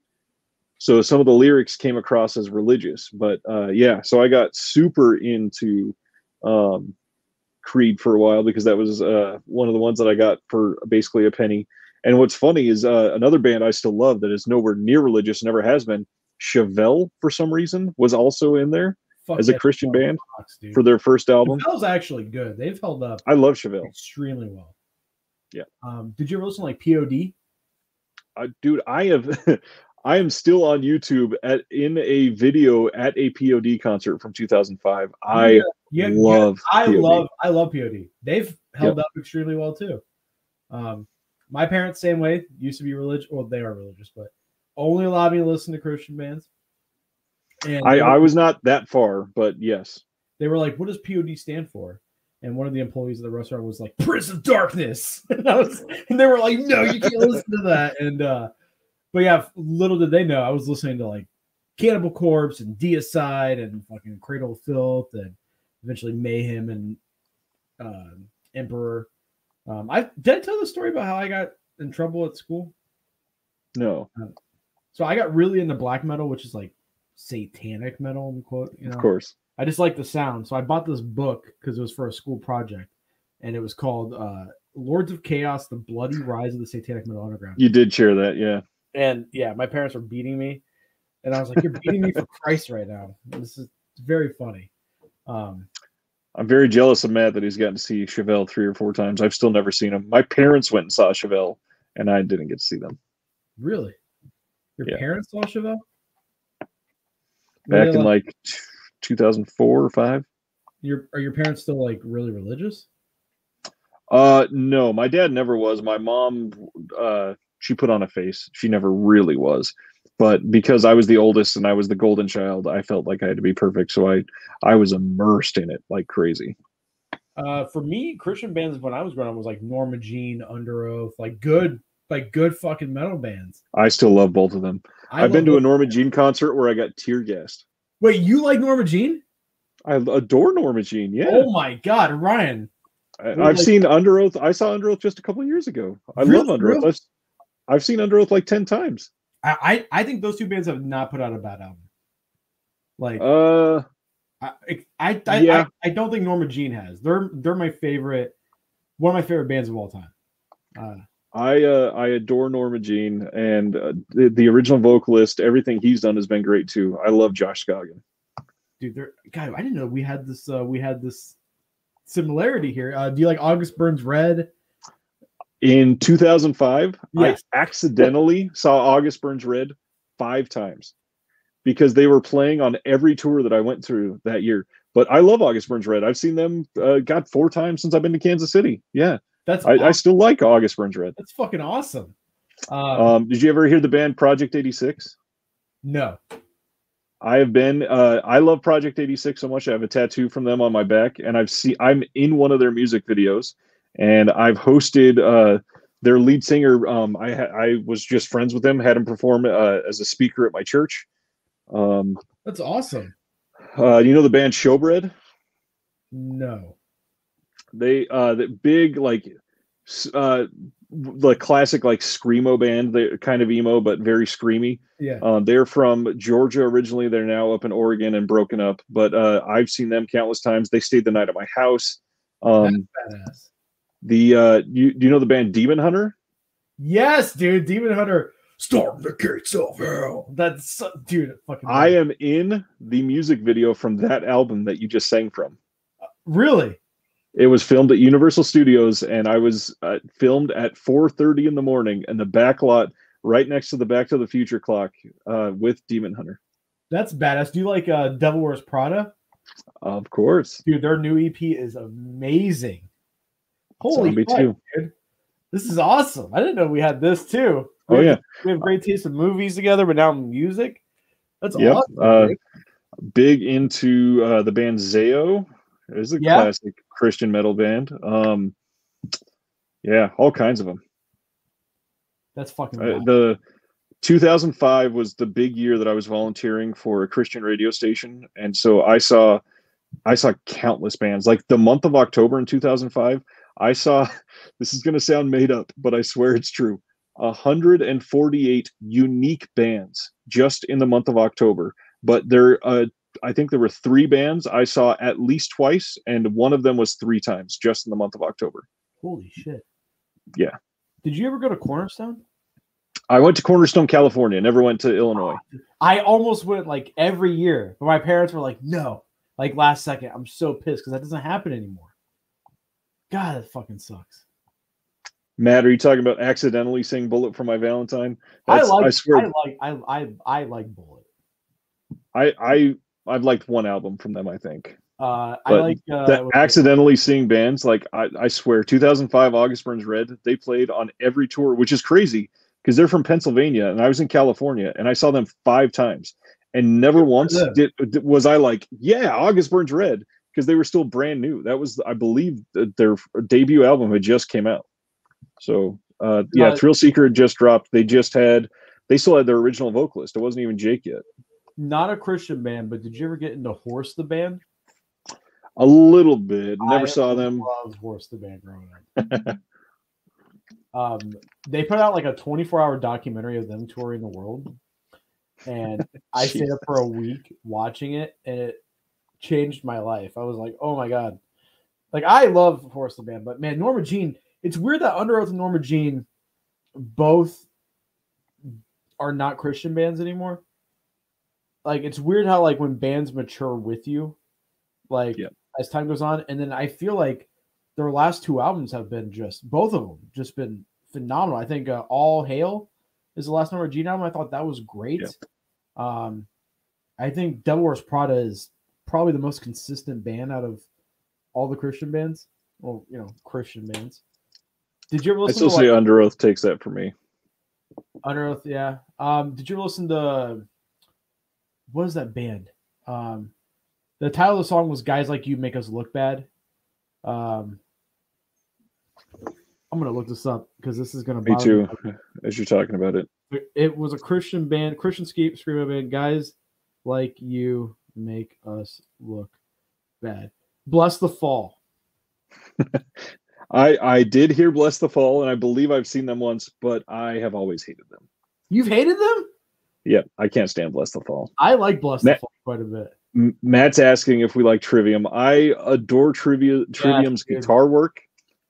S2: so some of the lyrics came across as religious. But so I got super into Creed for a while because that was one of the ones that I got for basically a penny. And what's funny is another band I still love that is nowhere near religious, never has been, Chevelle, for some reason, was also in there as a Christian band for their first album.
S1: Chevelle's actually good. They've held up.
S2: I love Chevelle
S1: extremely well.
S2: Yeah.
S1: Did you ever listen to like POD?
S2: Dude, I have. I am still on YouTube in a video at a POD concert from 2005. I love
S1: POD. They've held up extremely well too. My parents, same way, used to be religious. Well, they are religious, but only allowed me to listen to Christian bands. And I
S2: was not that far, but yes.
S1: They were like, what does POD stand for? And one of the employees of the restaurant was like, Prince of Darkness. And they were like, no, you can't listen to that. And but yeah, little did they know I was listening to like Cannibal Corpse and Deicide and fucking Cradle of Filth and eventually Mayhem and Emperor. Did I tell the story about how I got in trouble at school?
S2: No.
S1: So I got really into black metal, which is like satanic metal, in quote.
S2: Of course.
S1: I just like the sound. So I bought this book because it was for a school project, and it was called Lords of Chaos, The Bloody Rise of the Satanic Metal Underground.
S2: You did share that, yeah.
S1: And yeah, my parents were beating me, and I was like, you're beating me for Christ right now. This is very funny.
S2: I'm very jealous of Matt that he's gotten to see Chevelle 3 or 4 times. I've still never seen him. My parents went and saw Chevelle, and I didn't get to see them.
S1: Really? Your parents saw Chevelle?
S2: Back in like 2004 or 5.
S1: Are your parents still like really religious?
S2: No, my dad never was. My mom, she put on a face. She never really was. But because I was the oldest and I was the golden child, I felt like I had to be perfect. So I was immersed in it like crazy.
S1: For me, Christian bands when I was growing up was like Norma Jean, Under Oath, like good fucking metal bands.
S2: I still love both of them. I've been to a Norma Jean concert where I got tear gassed.
S1: Wait, you like Norma Jean?
S2: I adore Norma Jean. Yeah.
S1: Oh my God, Ryan.
S2: I've seen Under Oath. I saw Under Oath just a couple of years ago. I love Under Oath. I've seen Under Oath like 10 times.
S1: I think those two bands have not put out a bad album. Like, I don't think Norma Jean has. They're my favorite, one of my favorite bands of all time.
S2: I adore Norma Jean, and the original vocalist. Everything he's done has been great too. I love Josh Scogin.
S3: Dude, God, I didn't know we had this similarity here. Do you like August Burns Red?
S2: In 2005,
S3: Yes.
S2: I accidentally saw August Burns Red 5 times because they were playing on every tour that I went through that year. But I love August Burns Red. I've seen them 4 times since I've been to Kansas City. Yeah,
S3: that's
S2: I still like August Burns Red.
S3: That's fucking awesome.
S2: Did you ever hear the band Project 86?
S3: No.
S2: I have been. I love Project 86 so much. I have a tattoo from them on my back, and I'm in one of their music videos, and I've hosted their lead singer. I was just friends with him. Had him perform as a speaker at my church.
S3: That's awesome.
S2: You know the band Showbread?
S3: No.
S2: They the big the classic like screamo band. They're kind of emo but very screamy.
S3: Yeah.
S2: They're from Georgia originally. They're now up in Oregon and broken up. But I've seen them countless times. They stayed the night at my house.
S3: That's badass.
S2: You know the band Demon Hunter?
S3: Yes, dude. Demon Hunter. Storm the gates of hell. That's dude. Fucking.
S2: I am in the music video from that album that you just sang from.
S3: Really?
S2: It was filmed at Universal Studios, and I was filmed at 4:30 in the morning in the back lot, right next to the Back to the Future clock, with Demon Hunter.
S3: That's badass. Do you like Devil Wears Prada?
S2: Of course,
S3: dude. Their new EP is amazing. Holy
S2: fuck,
S3: dude! This is awesome. I didn't know we had this too. We have great taste in movies together, but now music. That's awesome.
S2: Big into the band Zayo. It is a classic Christian metal band. All kinds of them.
S3: That's fucking
S2: the 2005 was the big year that I was volunteering for a Christian radio station, and so I saw countless bands. Like the month of October in 2005, I saw. This is going to sound made up, but I swear it's true. 148 unique bands just in the month of October. But I think there were 3 bands I saw at least twice, and one of them was 3 times just in the month of October.
S3: Holy shit.
S2: Yeah.
S3: Did you ever go to Cornerstone?
S2: I went to Cornerstone, California. Never went to Illinois.
S3: I almost went like every year, but my parents were like, no. Like last second. I'm so pissed because that doesn't happen anymore. God, that fucking sucks.
S2: Matt, are you talking about accidentally saying "Bullet for My Valentine"?
S3: I like Bullet.
S2: I've liked one album from them, I think.
S3: I like
S2: accidentally seeing bands like I swear 2005 August Burns Red. They played on every tour, which is crazy because they're from Pennsylvania and I was in California and I saw them 5 times and never once was I like, yeah, August Burns Red, because they were still brand new. That was, I believe, their debut album had just came out. So Thrill Seeker had just dropped. They still had their original vocalist. It wasn't even Jake yet.
S3: Not a Christian band, but did you ever get into Horse the band?
S2: A little bit. Never saw them.
S3: I loved Horse the band growing up. They put out like a 24-hour documentary of them touring the world, and I stayed up for a week watching it, and it changed my life. I was like, oh my god, like I love Horse the band, but man, Norma Jean. It's weird that Under Oath and Norma Jean both are not Christian bands anymore. Like it's weird how like when bands mature with you, like as time goes on, and then I feel like their last 2 albums have been both of them been phenomenal. I think All Hail is the last Norma Jean album. I thought that was great. I think Devil Wears Prada is probably the most consistent band out of all the Christian bands. Well, Christian bands. Did you ever listen?
S2: I still say Under Oath takes that for me.
S3: Under Oath, yeah. Did you ever listen to what is that band? The title of the song was "Guys Like You Make Us Look Bad." I'm gonna look this up because this is gonna.
S2: Me too. As you're talking about it,
S3: it was a Christian band, Christian screamo band. Guys Like You Make Us Look Bad. Bless the Fall.
S2: I did hear Bless the Fall, and I believe I've seen them once, but I have always hated them.
S3: You've hated them?
S2: Yeah, I can't stand Bless the Fall.
S3: I like Bless the Fall quite a bit.
S2: Matt's asking if we like Trivium. I adore Trivium's guitar work.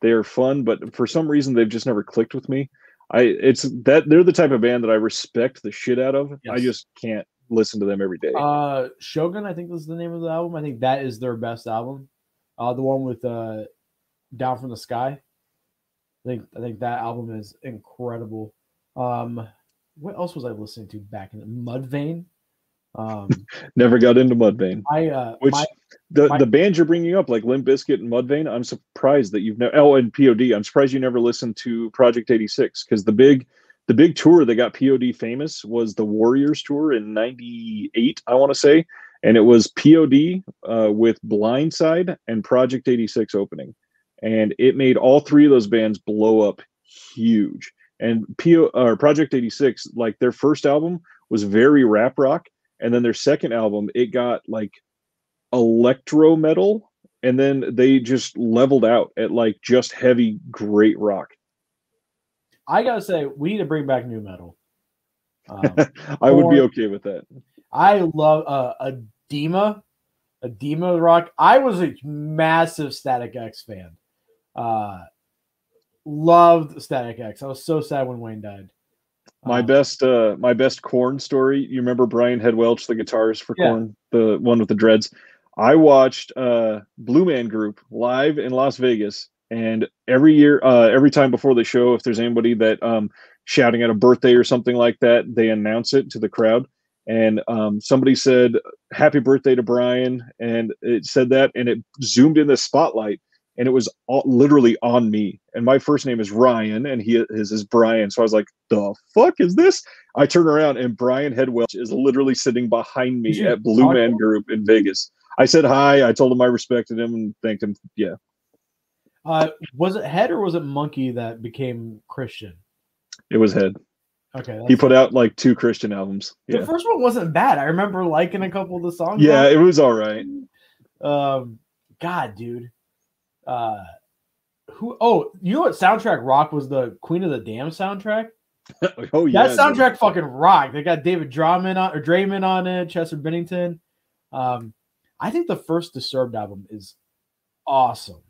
S2: They are fun, but for some reason they've just never clicked with me. It's that they're the type of band that I respect the shit out of.
S3: Yes.
S2: I just can't listen to them every day.
S3: Shogun, I think was the name of the album. I think that is their best album. The one with Down from the Sky. I think that album is incredible. What else was I listening to back in Mudvayne?
S2: Never got into Mudvayne. The band you're bringing up, like Limp Bizkit and Mudvayne, I'm surprised that you've never. Oh, and POD. I'm surprised you never listened to Project 86, because the big tour that got POD famous was the Warriors tour in '98, I want to say, and it was POD with Blindside and Project 86 opening, and it made all three of those bands blow up huge. And Project 86, like their first album was very rap rock, and then their second album, it got like electro metal, and then they just leveled out at like just heavy, great rock.
S3: I gotta say, we need to bring back new metal.
S2: I would be okay with that.
S3: I love Adema rock. I was a massive Static X fan. Loved Static X. I was so sad when Wayne died.
S2: My best Korn story. You remember Brian Headwelch, the guitarist for Korn, the one with the dreads? I watched Blue Man Group live in Las Vegas, and every year, every time before the show, if there's anybody that shouting at a birthday or something like that, they announce it to the crowd. And somebody said, "Happy birthday to Brian," and it said that, and it zoomed in the spotlight, and it was literally on me. And my first name is Ryan, and his is Brian. So I was like, "The fuck is this?" I turn around, and Brian Headwelch is literally sitting behind me at Blue Man Group in Vegas. I said hi. I told him I respected him and thanked him. Yeah.
S3: Was it Head or was it Monkey that became Christian?
S2: It was Head.
S3: Okay.
S2: He put out like 2 Christian albums.
S3: The first one wasn't bad. I remember liking a couple of the songs.
S2: Yeah, it was all right.
S3: God, dude. You know what soundtrack rock was? The Queen of the Damned soundtrack.
S2: Oh yeah,
S3: that soundtrack fucking rocked. They got David Draymond on it, Chester Bennington. I think the first Disturbed album is awesome.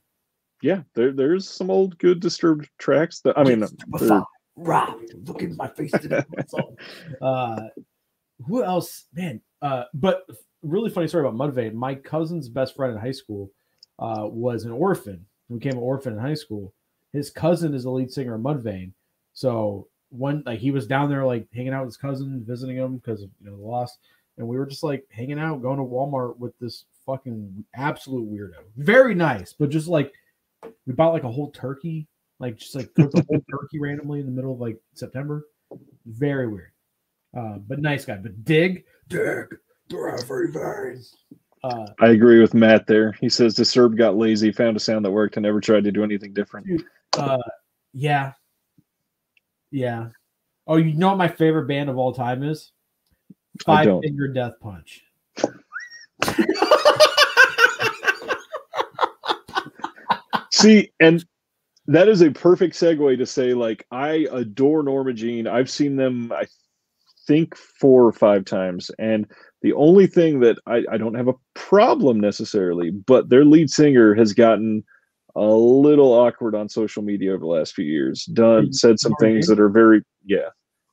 S2: Yeah, there's some old good Disturbed tracks. That I mean,
S3: right. Look in my face. Who else, man? But really funny story about Mudvayne. My cousin's best friend in high school was an orphan. He became an orphan in high school. His cousin is the lead singer of Mudvayne. So he was down there like hanging out with his cousin, visiting him because of the loss. And we were just like hanging out, going to Walmart with this fucking absolute weirdo. Very nice, but just like we bought like a whole turkey, like just like cooked a whole turkey randomly in the middle of like September. Very weird. But nice guy. But dig, they're everything.
S2: I agree with Matt there. He says Disturbed got lazy, found a sound that worked, and never tried to do anything different.
S3: Dude, yeah. Oh, you know what my favorite band of all time is? Five Finger Death Punch.
S2: See, and that is a perfect segue to say, like, I adore Norma Jean. I've seen them, I think, 4 or 5 times, and the only thing that I don't have a problem necessarily, but their lead singer has gotten a little awkward on social media over the last few years. Said some things that are very,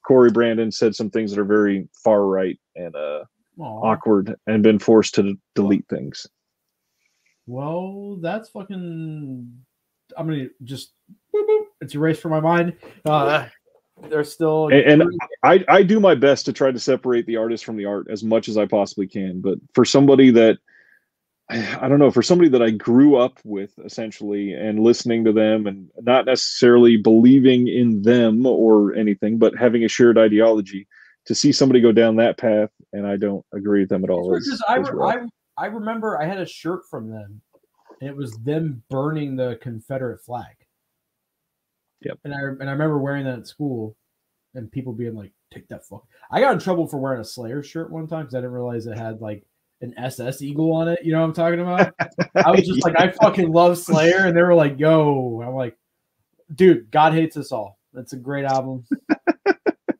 S2: Corey Brandon said some things that are very far right and awkward, and been forced to delete things.
S3: Well, that's fucking. I'm gonna just. Boop, boop, it's erased from my mind. They're still.
S2: And I do my best to try to separate the artist from the art as much as I possibly can. But for somebody that, I don't know, for somebody that I grew up with essentially and listening to them and not necessarily believing in them or anything, but having a shared ideology, to see somebody go down that path and I don't agree with them at all.
S3: I remember I had a shirt from them, and it was them burning the Confederate flag.
S2: Yep.
S3: And I remember wearing that at school, and people being like, "Take that fuck." I got in trouble for wearing a Slayer shirt one time because I didn't realize it had like an SS eagle on it. You know what I'm talking about? I was just like, I fucking love Slayer, and they were like, "Yo," I'm like, "Dude, God Hates Us All. That's a great album."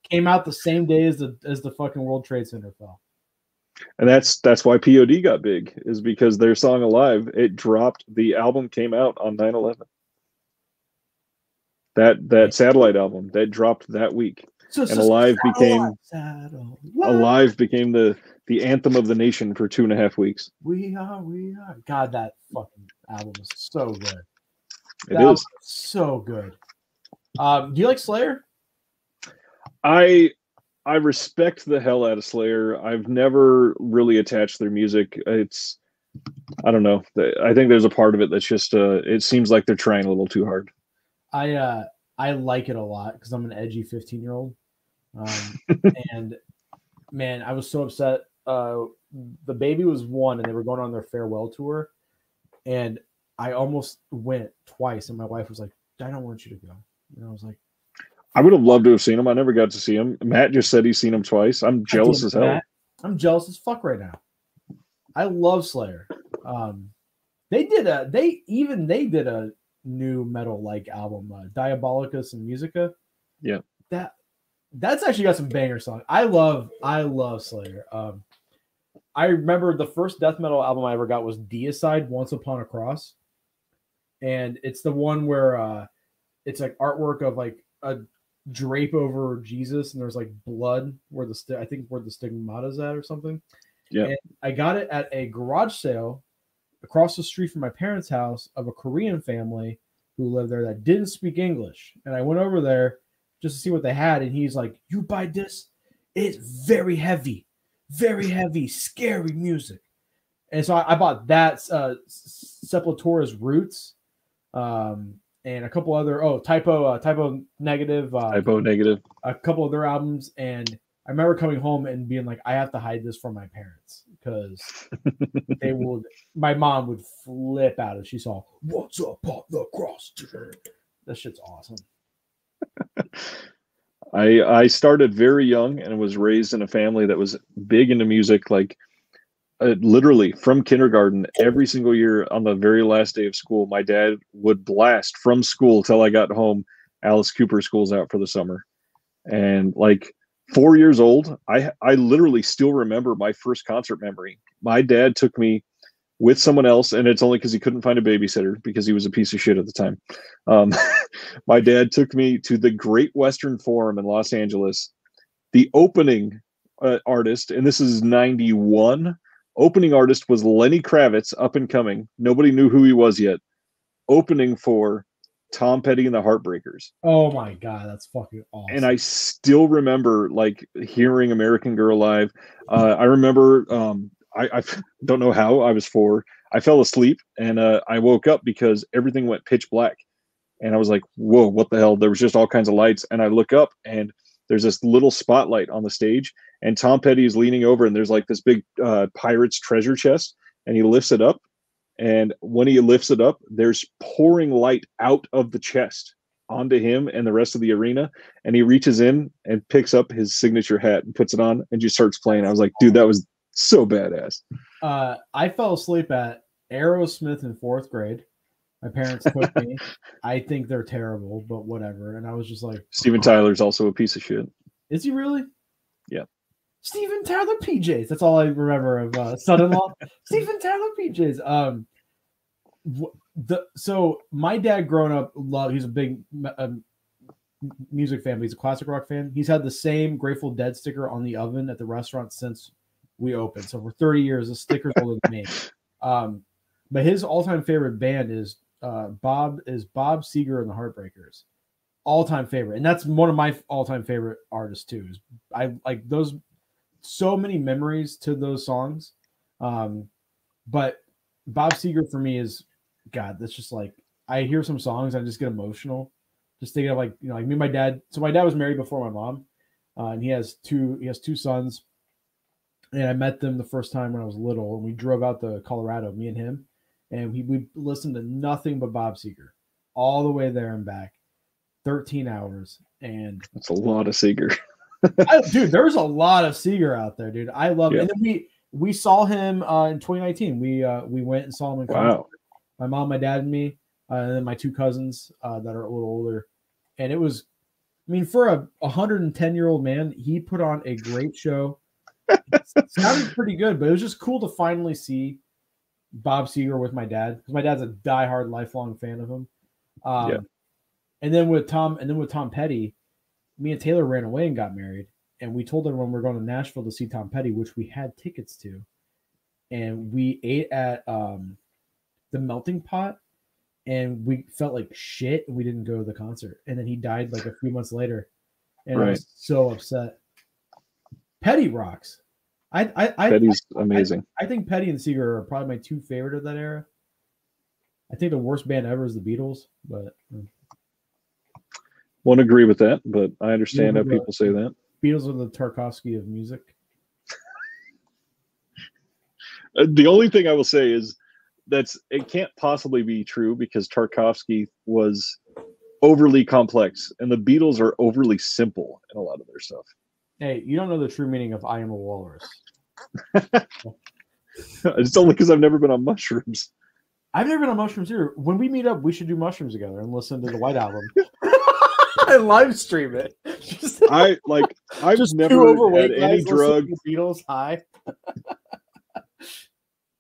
S3: Came out the same day as the fucking World Trade Center fell.
S2: And that's why POD got big, is because their song Alive, it dropped, the album came out on 9/11. That Satellite album that dropped that week. And Alive became the anthem of the nation for 2.5 weeks.
S3: We are. God, that fucking album is so good.
S2: It is
S3: so good. Do you like Slayer?
S2: I respect the hell out of Slayer. I've never really attached their music. I don't know. I think there's a part of it that's just it seems like they're trying a little too hard.
S3: I like it a lot because I'm an edgy 15-year-old. And man, I was so upset. The baby was 1 and they were going on their farewell tour. And I almost went twice. And my wife was like, I don't want you to go. And I was like,
S2: I would have loved to have seen him. I never got to see him. Matt just said he's seen him twice. I'm jealous as hell.
S3: Matt, I'm jealous as fuck right now. I love Slayer. They did a new metal like album, Diabolicus and Musica.
S2: Yeah.
S3: That's actually got some banger songs. I love Slayer. I remember the first death metal album I ever got was Deicide, Once Upon a Cross. And it's the one where it's like artwork of like a drape over Jesus and there's like blood where the stigmata's at or something.
S2: Yeah.
S3: And I got it at a garage sale across the street from my parents' house of a Korean family who lived there that didn't speak English. And I went over there just to see what they had. And he's like, you buy this? It's very heavy, scary music. And so I bought that, Sepultura's Roots, and a couple other, Typo Negative.
S2: Typo Negative.
S3: A couple of their albums. And I remember coming home and being like, I have to hide this from my parents because my mom would flip out if she saw What's Up on the Cross. That shit's awesome.
S2: I started very young and was raised in a family that was big into music. Like literally from kindergarten, every single year on the very last day of school, my dad would blast from school till I got home, Alice Cooper, School's Out for the Summer. And like 4 years old, I literally still remember my first concert memory. My dad took me with someone else, and it's only because he couldn't find a babysitter because he was a piece of shit at the time. My dad took me to the Great Western Forum in Los Angeles. The opening artist, and this is 91, opening artist was Lenny Kravitz, up and coming. Nobody knew who he was yet. Opening for Tom Petty and the Heartbreakers.
S3: Oh my God, that's fucking awesome.
S2: And I still remember like hearing American Girl live. I remember, I don't know how, I was 4. I fell asleep and I woke up because everything went pitch black. And I was like, whoa, what the hell? There was just all kinds of lights. And I look up and there's this little spotlight on the stage. And Tom Petty is leaning over and there's like this big pirate's treasure chest. And he lifts it up. And when he lifts it up, there's pouring light out of the chest onto him and the rest of the arena. And he reaches in and picks up his signature hat and puts it on and just starts playing. I was like, dude, that was so badass.
S3: I fell asleep at Aerosmith in 4th grade. My parents took me. I think they're terrible, but whatever. And I was just like,
S2: Steven Tyler's also a piece of shit.
S3: Is he really?
S2: Yeah.
S3: Steven Tyler PJs. That's all I remember of son-in-law. Steven Tyler PJs. So my dad growing up he's a big music fan. He's a classic rock fan. He's had the same Grateful Dead sticker on the oven at the restaurant since we opened. So for 30 years, the sticker's older than me. But his all-time favorite band is Bob Seger and the Heartbreakers. All-time favorite. And that's one of my all-time favorite artists too. I like those, so many memories to those songs. But Bob Seger for me is, God, that's just like, I hear some songs, I just get emotional. Just thinking of like, you know, like me and my dad. So my dad was married before my mom. And he has two sons. And I met them the first time when I was little. And we drove out to Colorado, me and him. And we listened to nothing but Bob Seger all the way there and back, 13 hours. And
S2: that's a lot of Seger.
S3: Dude, there's a lot of Seger out there, dude. I love it. And then we saw him in 2019. We went and saw him in concert.
S2: Wow.
S3: My mom, my dad, and me, and then my 2 cousins that are a little older. And it was, I mean, for a 110-year-old man, he put on a great show. It sounded pretty good, but it was just cool to finally see Bob Seger with my dad, because my dad's a diehard, lifelong fan of him. And then with Tom Petty, me and Taylor ran away and got married. And we told everyone we're going to Nashville to see Tom Petty, which we had tickets to. And we ate at the Melting Pot, and we felt like shit, and we didn't go to the concert. And then he died like a few months later, and I was so upset. Petty rocks.
S2: Petty's amazing.
S3: I think Petty and Seeger are probably my two favorite of that era. I think the worst band ever is the Beatles, but
S2: won't agree with that, but I understand how people say that.
S3: Beatles are the Tarkovsky of music.
S2: The only thing I will say is it can't possibly be true because Tarkovsky was overly complex and the Beatles are overly simple in a lot of their stuff.
S3: Hey, you don't know the true meaning of I am a walrus.
S2: It's only because I've never been on mushrooms.
S3: I've never been on mushrooms either. When we meet up, we should do mushrooms together and listen to the White Album. And live stream it.
S2: I've
S3: just
S2: never had any drug.
S3: Beatles high.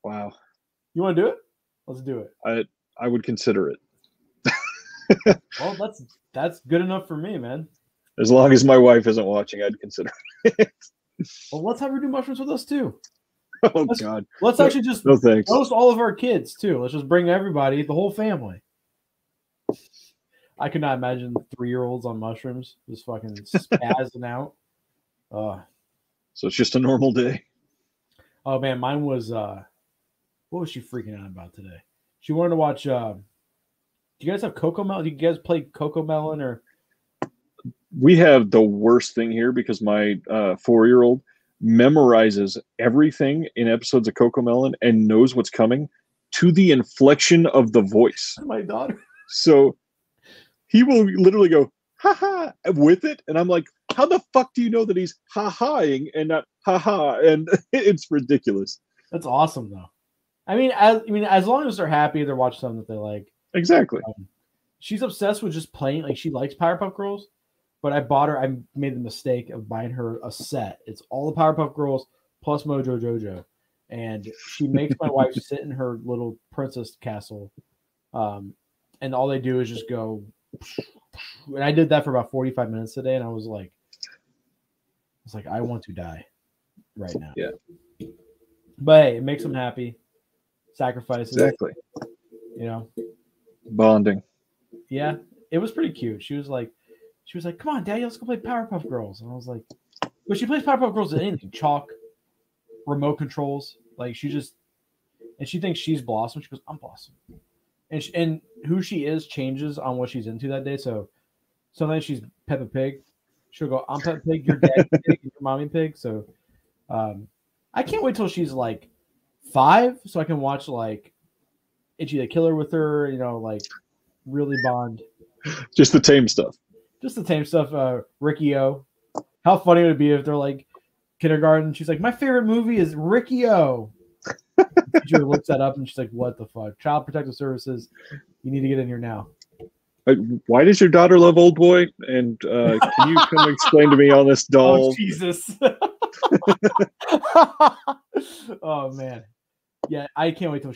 S2: Wow.
S3: You want to do it? Let's do it.
S2: I would consider it.
S3: Well, that's good enough for me, man.
S2: As long as my wife isn't watching, I'd consider it.
S3: Well, let's have her do mushrooms with us too.
S2: Oh God.
S3: Let's actually just
S2: thanks.
S3: roast all of our kids too. Let's just bring everybody, the whole family. I could not imagine 3-year-olds on mushrooms just fucking spazzing out.
S2: So it's just a normal day.
S3: Oh man, mine was what was she freaking out about today? She wanted to watch do you guys have Cocomelon? Do you guys play Cocomelon or
S2: we have the worst thing here because my 4-year-old memorizes everything in episodes of Cocomelon and knows what's coming to the inflection of the voice.
S3: My daughter.
S2: So he will literally go, ha ha, with it. And I'm like, how the fuck do you know that he's ha-haing and not ha-ha? And it's ridiculous.
S3: That's awesome, though. I mean, as long as they're happy, they're watching something that they like.
S2: Exactly.
S3: She's obsessed with just playing. Like, she likes Powerpuff Girls, but I made the mistake of buying her a set. It's all the Powerpuff Girls plus Mojo Jojo. And she makes my wife sit in her little princess castle. And all they do is just go. And I did that for about 45 minutes today, and I was like, I want to die right now.
S2: Yeah.
S3: But hey, it makes them happy. Sacrifices.
S2: Exactly.
S3: You know.
S2: Bonding.
S3: Yeah. It was pretty cute. She was like, come on, Daddy, let's go play Powerpuff Girls. And I was like, but she plays Powerpuff Girls at anything. Chalk, remote controls. Like she thinks she's Blossom. She goes, I'm Blossom. And who she is changes on what she's into that day. So sometimes she's Peppa Pig. She'll go, I'm Peppa Pig, you're Daddy Pig, your Mommy Pig. So I can't wait till she's like 5 so I can watch like Itchy the Killer with her, like really bond.
S2: Just the tame stuff.
S3: Ricky-O. How funny would it be if they're like kindergarten? She's like, my favorite movie is Ricky-O. Teacher looks that up and she's like, what the fuck? Child Protective Services, you need to get in here now.
S2: Why does your daughter love Old Boy? And can you come explain to me on this doll?
S3: Oh, Jesus. Oh, man. Yeah, I can't wait till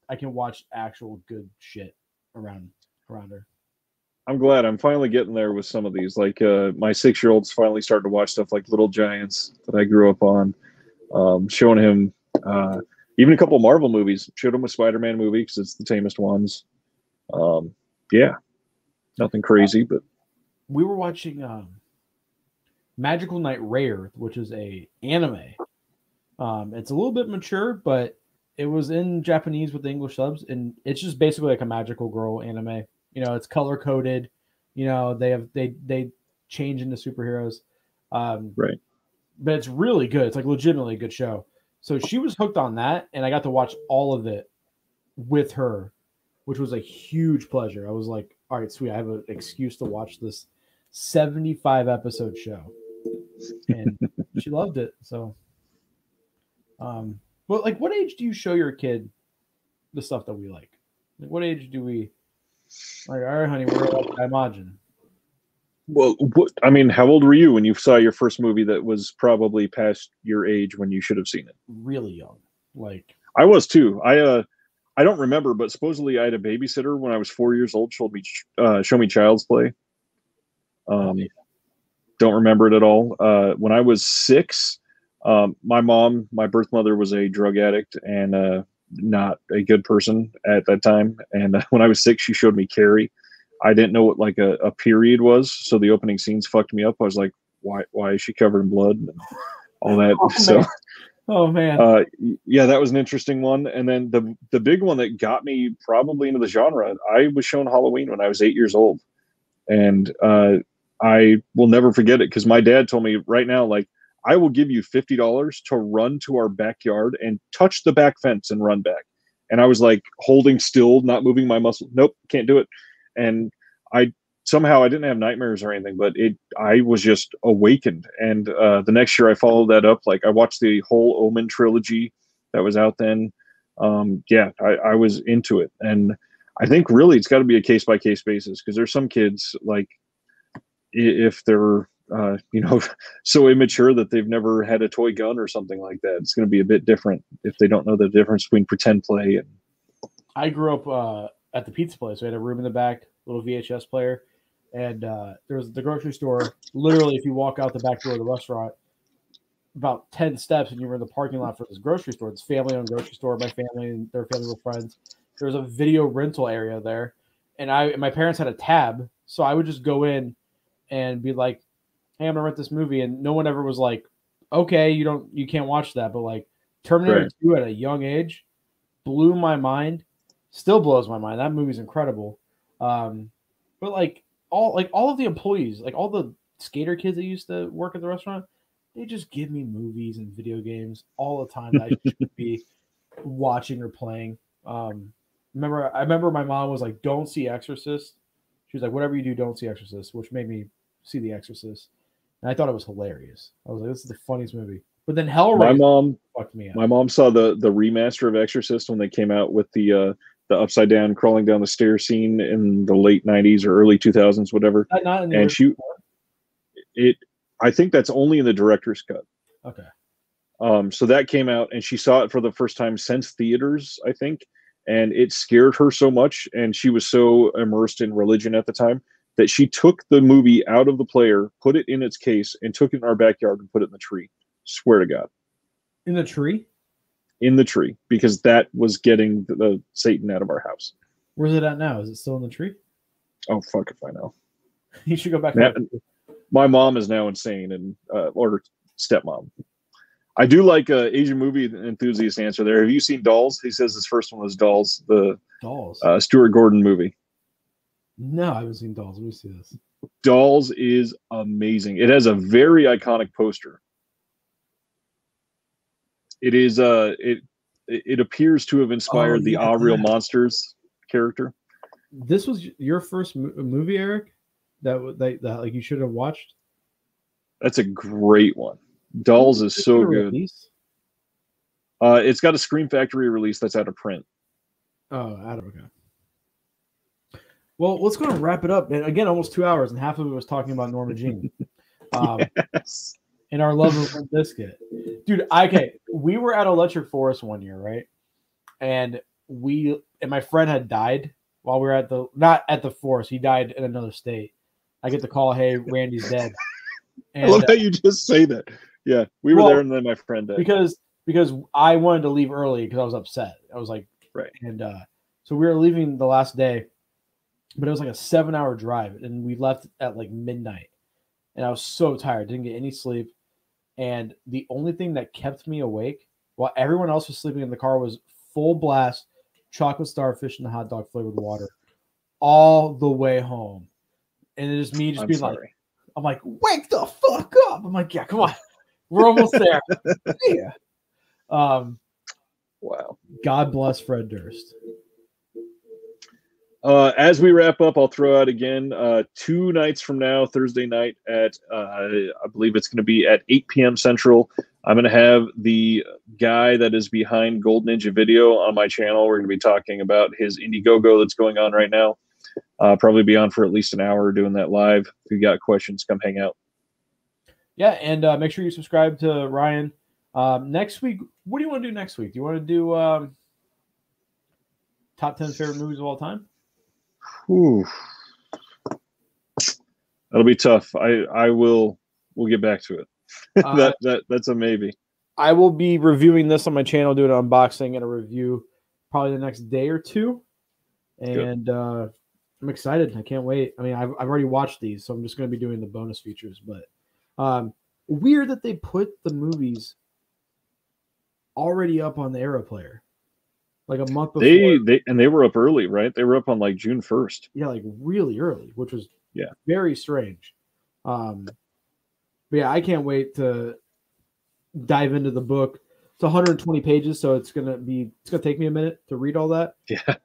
S3: I can watch actual good shit around her.
S2: I'm glad I'm finally getting there with some of these. Like my 6-year-old's finally started to watch stuff like Little Giants that I grew up on. Showing him even a couple of Marvel movies. Showed him a Spider-Man movie because it's the tamest ones. Yeah, nothing crazy, but
S3: we were watching Magical Knight Rare, which is a anime. It's a little bit mature, but it was in Japanese with the English subs, and it's just basically like a magical girl anime. It's color coded. They change into superheroes.
S2: Right.
S3: But it's really good. It's like legitimately a good show. So she was hooked on that, and I got to watch all of it with her, which was a huge pleasure. I was like, all right, sweet. I have an excuse to watch this 75-episode show. And she loved it. So, but like, what age do you show your kid the stuff that we like? Like, what age do we like, all right, honey, we're at Dimajin.
S2: Well, how old were you when you saw your first movie that was probably past your age when you should have seen it?
S3: Really young. Like
S2: I was too. I I don't remember, but supposedly I had a babysitter when I was 4 years old. Show me Child's Play. Don't remember it at all. When I was 6, my birth mother was a drug addict and not a good person at that time. And when I was 6, she showed me Carrie. I didn't know what like a period was, so the opening scenes fucked me up. I was like, why is she covered in blood and all that?
S3: Oh man.
S2: Yeah, that was an interesting one. And then the big one that got me probably into the genre, I was shown Halloween when I was 8 years old, and I will never forget it because my dad told me right now, like, I will give you $50 to run to our backyard and touch the back fence and run back. And I was like holding still, not moving my muscle. Nope, can't do it. And I didn't have nightmares or anything, but I was just awakened. And the next year I followed that up. Like I watched the whole Omen trilogy that was out then. I was into it. And I think really it's got to be a case by case basis because there's some kids like if they're so immature that they've never had a toy gun or something like that, it's going to be a bit different if they don't know the difference between pretend play and.
S3: I grew up at the pizza place. We had a room in the back, little VHS player, and there was the grocery store. Literally, if you walk out the back door of the restaurant, about 10 steps, and you were in the parking lot for this grocery store. It's family-owned grocery store. My family and their family were friends. There was a video rental area there, and my parents had a tab, so I would just go in and be like, hey, I'm gonna rent this movie, and no one ever was like, okay, you can't watch that. But like Terminator 2 at a young age blew my mind, still blows my mind. That movie's incredible. But like all of the employees, like all the skater kids that used to work at the restaurant, they just give me movies and video games all the time that I should be watching or playing. I remember my mom was like, don't see Exorcist. She was like, whatever you do, don't see Exorcist, which made me see The Exorcist. And I thought it was hilarious. I was like, this is the funniest movie. But then Hellraiser fucked me up.
S2: My mom saw the remaster of Exorcist when they came out with the upside down crawling down the stairs scene in the late 90s or early 2000s, whatever.
S3: Not in the
S2: and I think that's only in the director's cut.
S3: Okay.
S2: So that came out and she saw it for the first time since theaters, I think. And it scared her so much. And she was so immersed in religion at the time that she took the movie out of the player, put it in its case, and took it in our backyard and put it in the tree. Swear to God.
S3: In the tree?
S2: In the tree, because that was getting the Satan out of our house.
S3: Where's it at now? Is it still in the tree?
S2: Oh, fuck if I know.
S3: You should go back.
S2: My mom is now insane, and or stepmom. I do like Asian movie enthusiast answer there. Have you seen Dolls? He says his first one was Dolls, the
S3: Dolls.
S2: Stuart Gordon movie.
S3: No, I haven't seen Dolls. Let me see this.
S2: Dolls is amazing. It has a very iconic poster. It is it appears to have inspired the Real Monsters character.
S3: This was your first movie, Eric? That like you should have watched?
S2: That's a great one. Dolls is so good. It's got a Scream Factory release that's out of print.
S3: Oh, okay. Well, let's go and wrap it up. And again, almost 2 hours, and half of it was talking about Norma Jean.
S2: Yes.
S3: And our love of Limp Bizkit. Dude, we were at Electric Forest one year, right? And my friend had died while we were not at the forest. He died in another state. I get the call, hey, Randy's dead. And,
S2: I love how you just say that. Yeah, we were there, and then my friend died.
S3: Because I wanted to leave early because I was upset. I was like,
S2: right.
S3: And so we were leaving the last day, but it was like a 7-hour drive, and we left at like midnight. And I was so tired, didn't get any sleep. And the only thing that kept me awake while everyone else was sleeping in the car was full blast chocolate starfish and the hot dog flavored water all the way home. And it is me just being like, I'm like, wake the fuck up. I'm like, yeah, come on. We're almost there. Yeah.
S2: Wow.
S3: God bless Fred Durst.
S2: As we wrap up, I'll throw out again 2 nights from now, Thursday night at I believe it's going to be at 8 p.m. Central. I'm going to have the guy that is behind Gold Ninja Video on my channel. We're going to be talking about his Indiegogo that's going on right now. Probably be on for at least an hour doing that live. If you got questions, come hang out.
S3: Yeah, and make sure you subscribe to Ryan. Next week, what do you want to do next week? Do you want to do top 10 favorite movies of all time?
S2: Ooh. That'll be tough. We'll get back to it. That's a maybe.
S3: I will be reviewing this on my channel, doing an unboxing and a review probably the next day or two. And I'm excited. I can't wait. I mean, I've already watched these, so I'm just going to be doing the bonus features. But weird that they put the movies already up on the Arrow player, like a month before.
S2: They were up early, right? They were up on like June 1st.
S3: Yeah, like really early, which was very strange. But yeah, I can't wait to dive into the book. It's 120 pages, so it's gonna take me a minute to read all that.
S2: Yeah.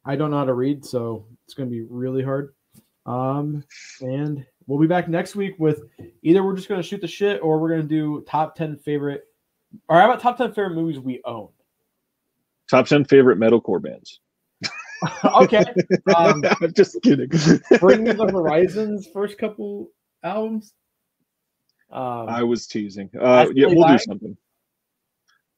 S3: I don't know how to read, so it's gonna be really hard. And we'll be back next week with either we're just gonna shoot the shit or we're gonna do top 10 favorite. Or how about top 10 favorite movies we own?
S2: Top 10 favorite metalcore bands.
S3: Okay.
S2: I'm just kidding.
S3: Bring Me the Horizon's first couple albums.
S2: I was teasing. Yeah, we'll do something.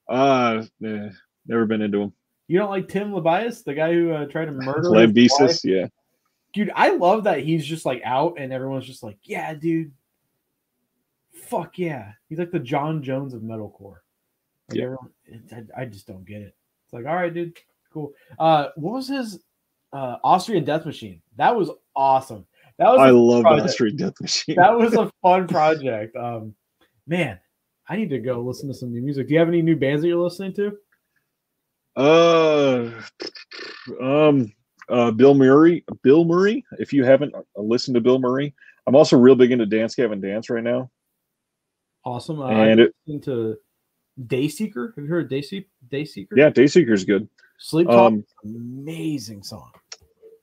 S2: Never been into him.
S3: You don't like Tim LaBias, the guy who tried to murder
S2: Lambesis? Yeah.
S3: Dude, I love that he's just like out and everyone's just like, yeah, dude. Fuck yeah. He's like the John Jones of metalcore. Like I just don't get it. It's like, all right, dude. Cool. What was his Austrian Death Machine? That was awesome.
S2: I love Austrian Death Machine.
S3: That was a fun project. Man, I need to go listen to some new music. Do you have any new bands that you're listening to?
S2: Bill Murray. Bill Murray. If you haven't listened to Bill Murray, I'm also real big into Dance Gavin Dance right now.
S3: Awesome.
S2: And
S3: I'm listening to Dayseeker. Have you heard of Dayseeker?
S2: Yeah, Dayseeker's good.
S3: Sleep Talk, amazing song.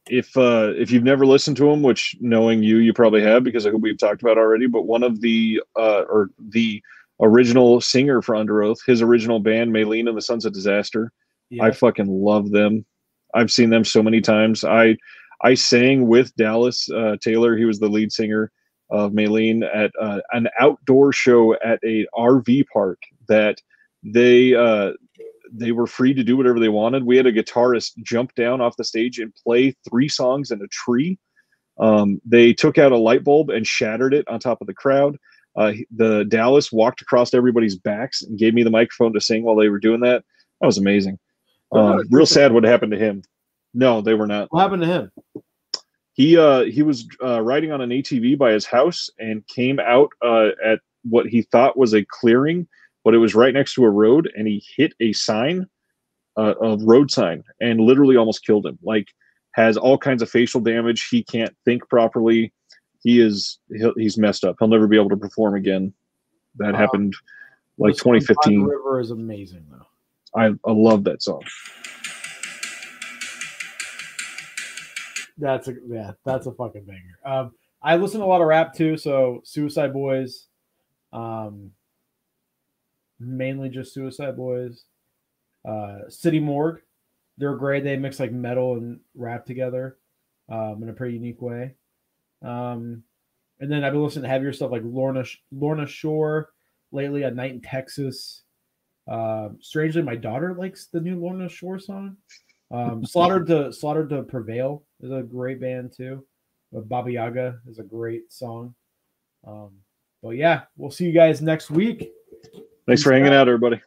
S2: If you've never listened to him, which knowing you probably have because I hope we've talked about already, but one of the original singer for Under Oath, his original band, Maylene and the Sons of Disaster. Yeah. I fucking love them. I've seen them so many times. I sang with Dallas Taylor. He was the lead singer of Maylene at an outdoor show at a RV park that they were free to do whatever they wanted. We had a guitarist jump down off the stage and play 3 songs in a tree. They took out a light bulb and shattered it on top of the crowd. The Dallas walked across everybody's backs and gave me the microphone to sing while they were doing that. That was amazing. Real sad what happened to him. No, they were not.
S3: What happened to him?
S2: He was riding on an ATV by his house and came out at what he thought was a clearing, but it was right next to a road, and he hit a sign, a road sign, and literally almost killed him. Like, has all kinds of facial damage. He can't think properly. He's messed up. He'll never be able to perform again. That happened like 2015.
S3: River is amazing though.
S2: I love that song.
S3: That's a fucking banger. I listen to a lot of rap too, so Suicide Boys, mainly just Suicide Boys. City Morgue, they're great. They mix like metal and rap together in a pretty unique way. And then I've been listening to heavier stuff like Lorna Shore lately, A Night in Texas. Strangely, my daughter likes the new Lorna Shore song. Slaughtered to Prevail is a great band too. Baba Yaga is a great song. But yeah, we'll see you guys next week.
S2: Thanks for hanging out, everybody.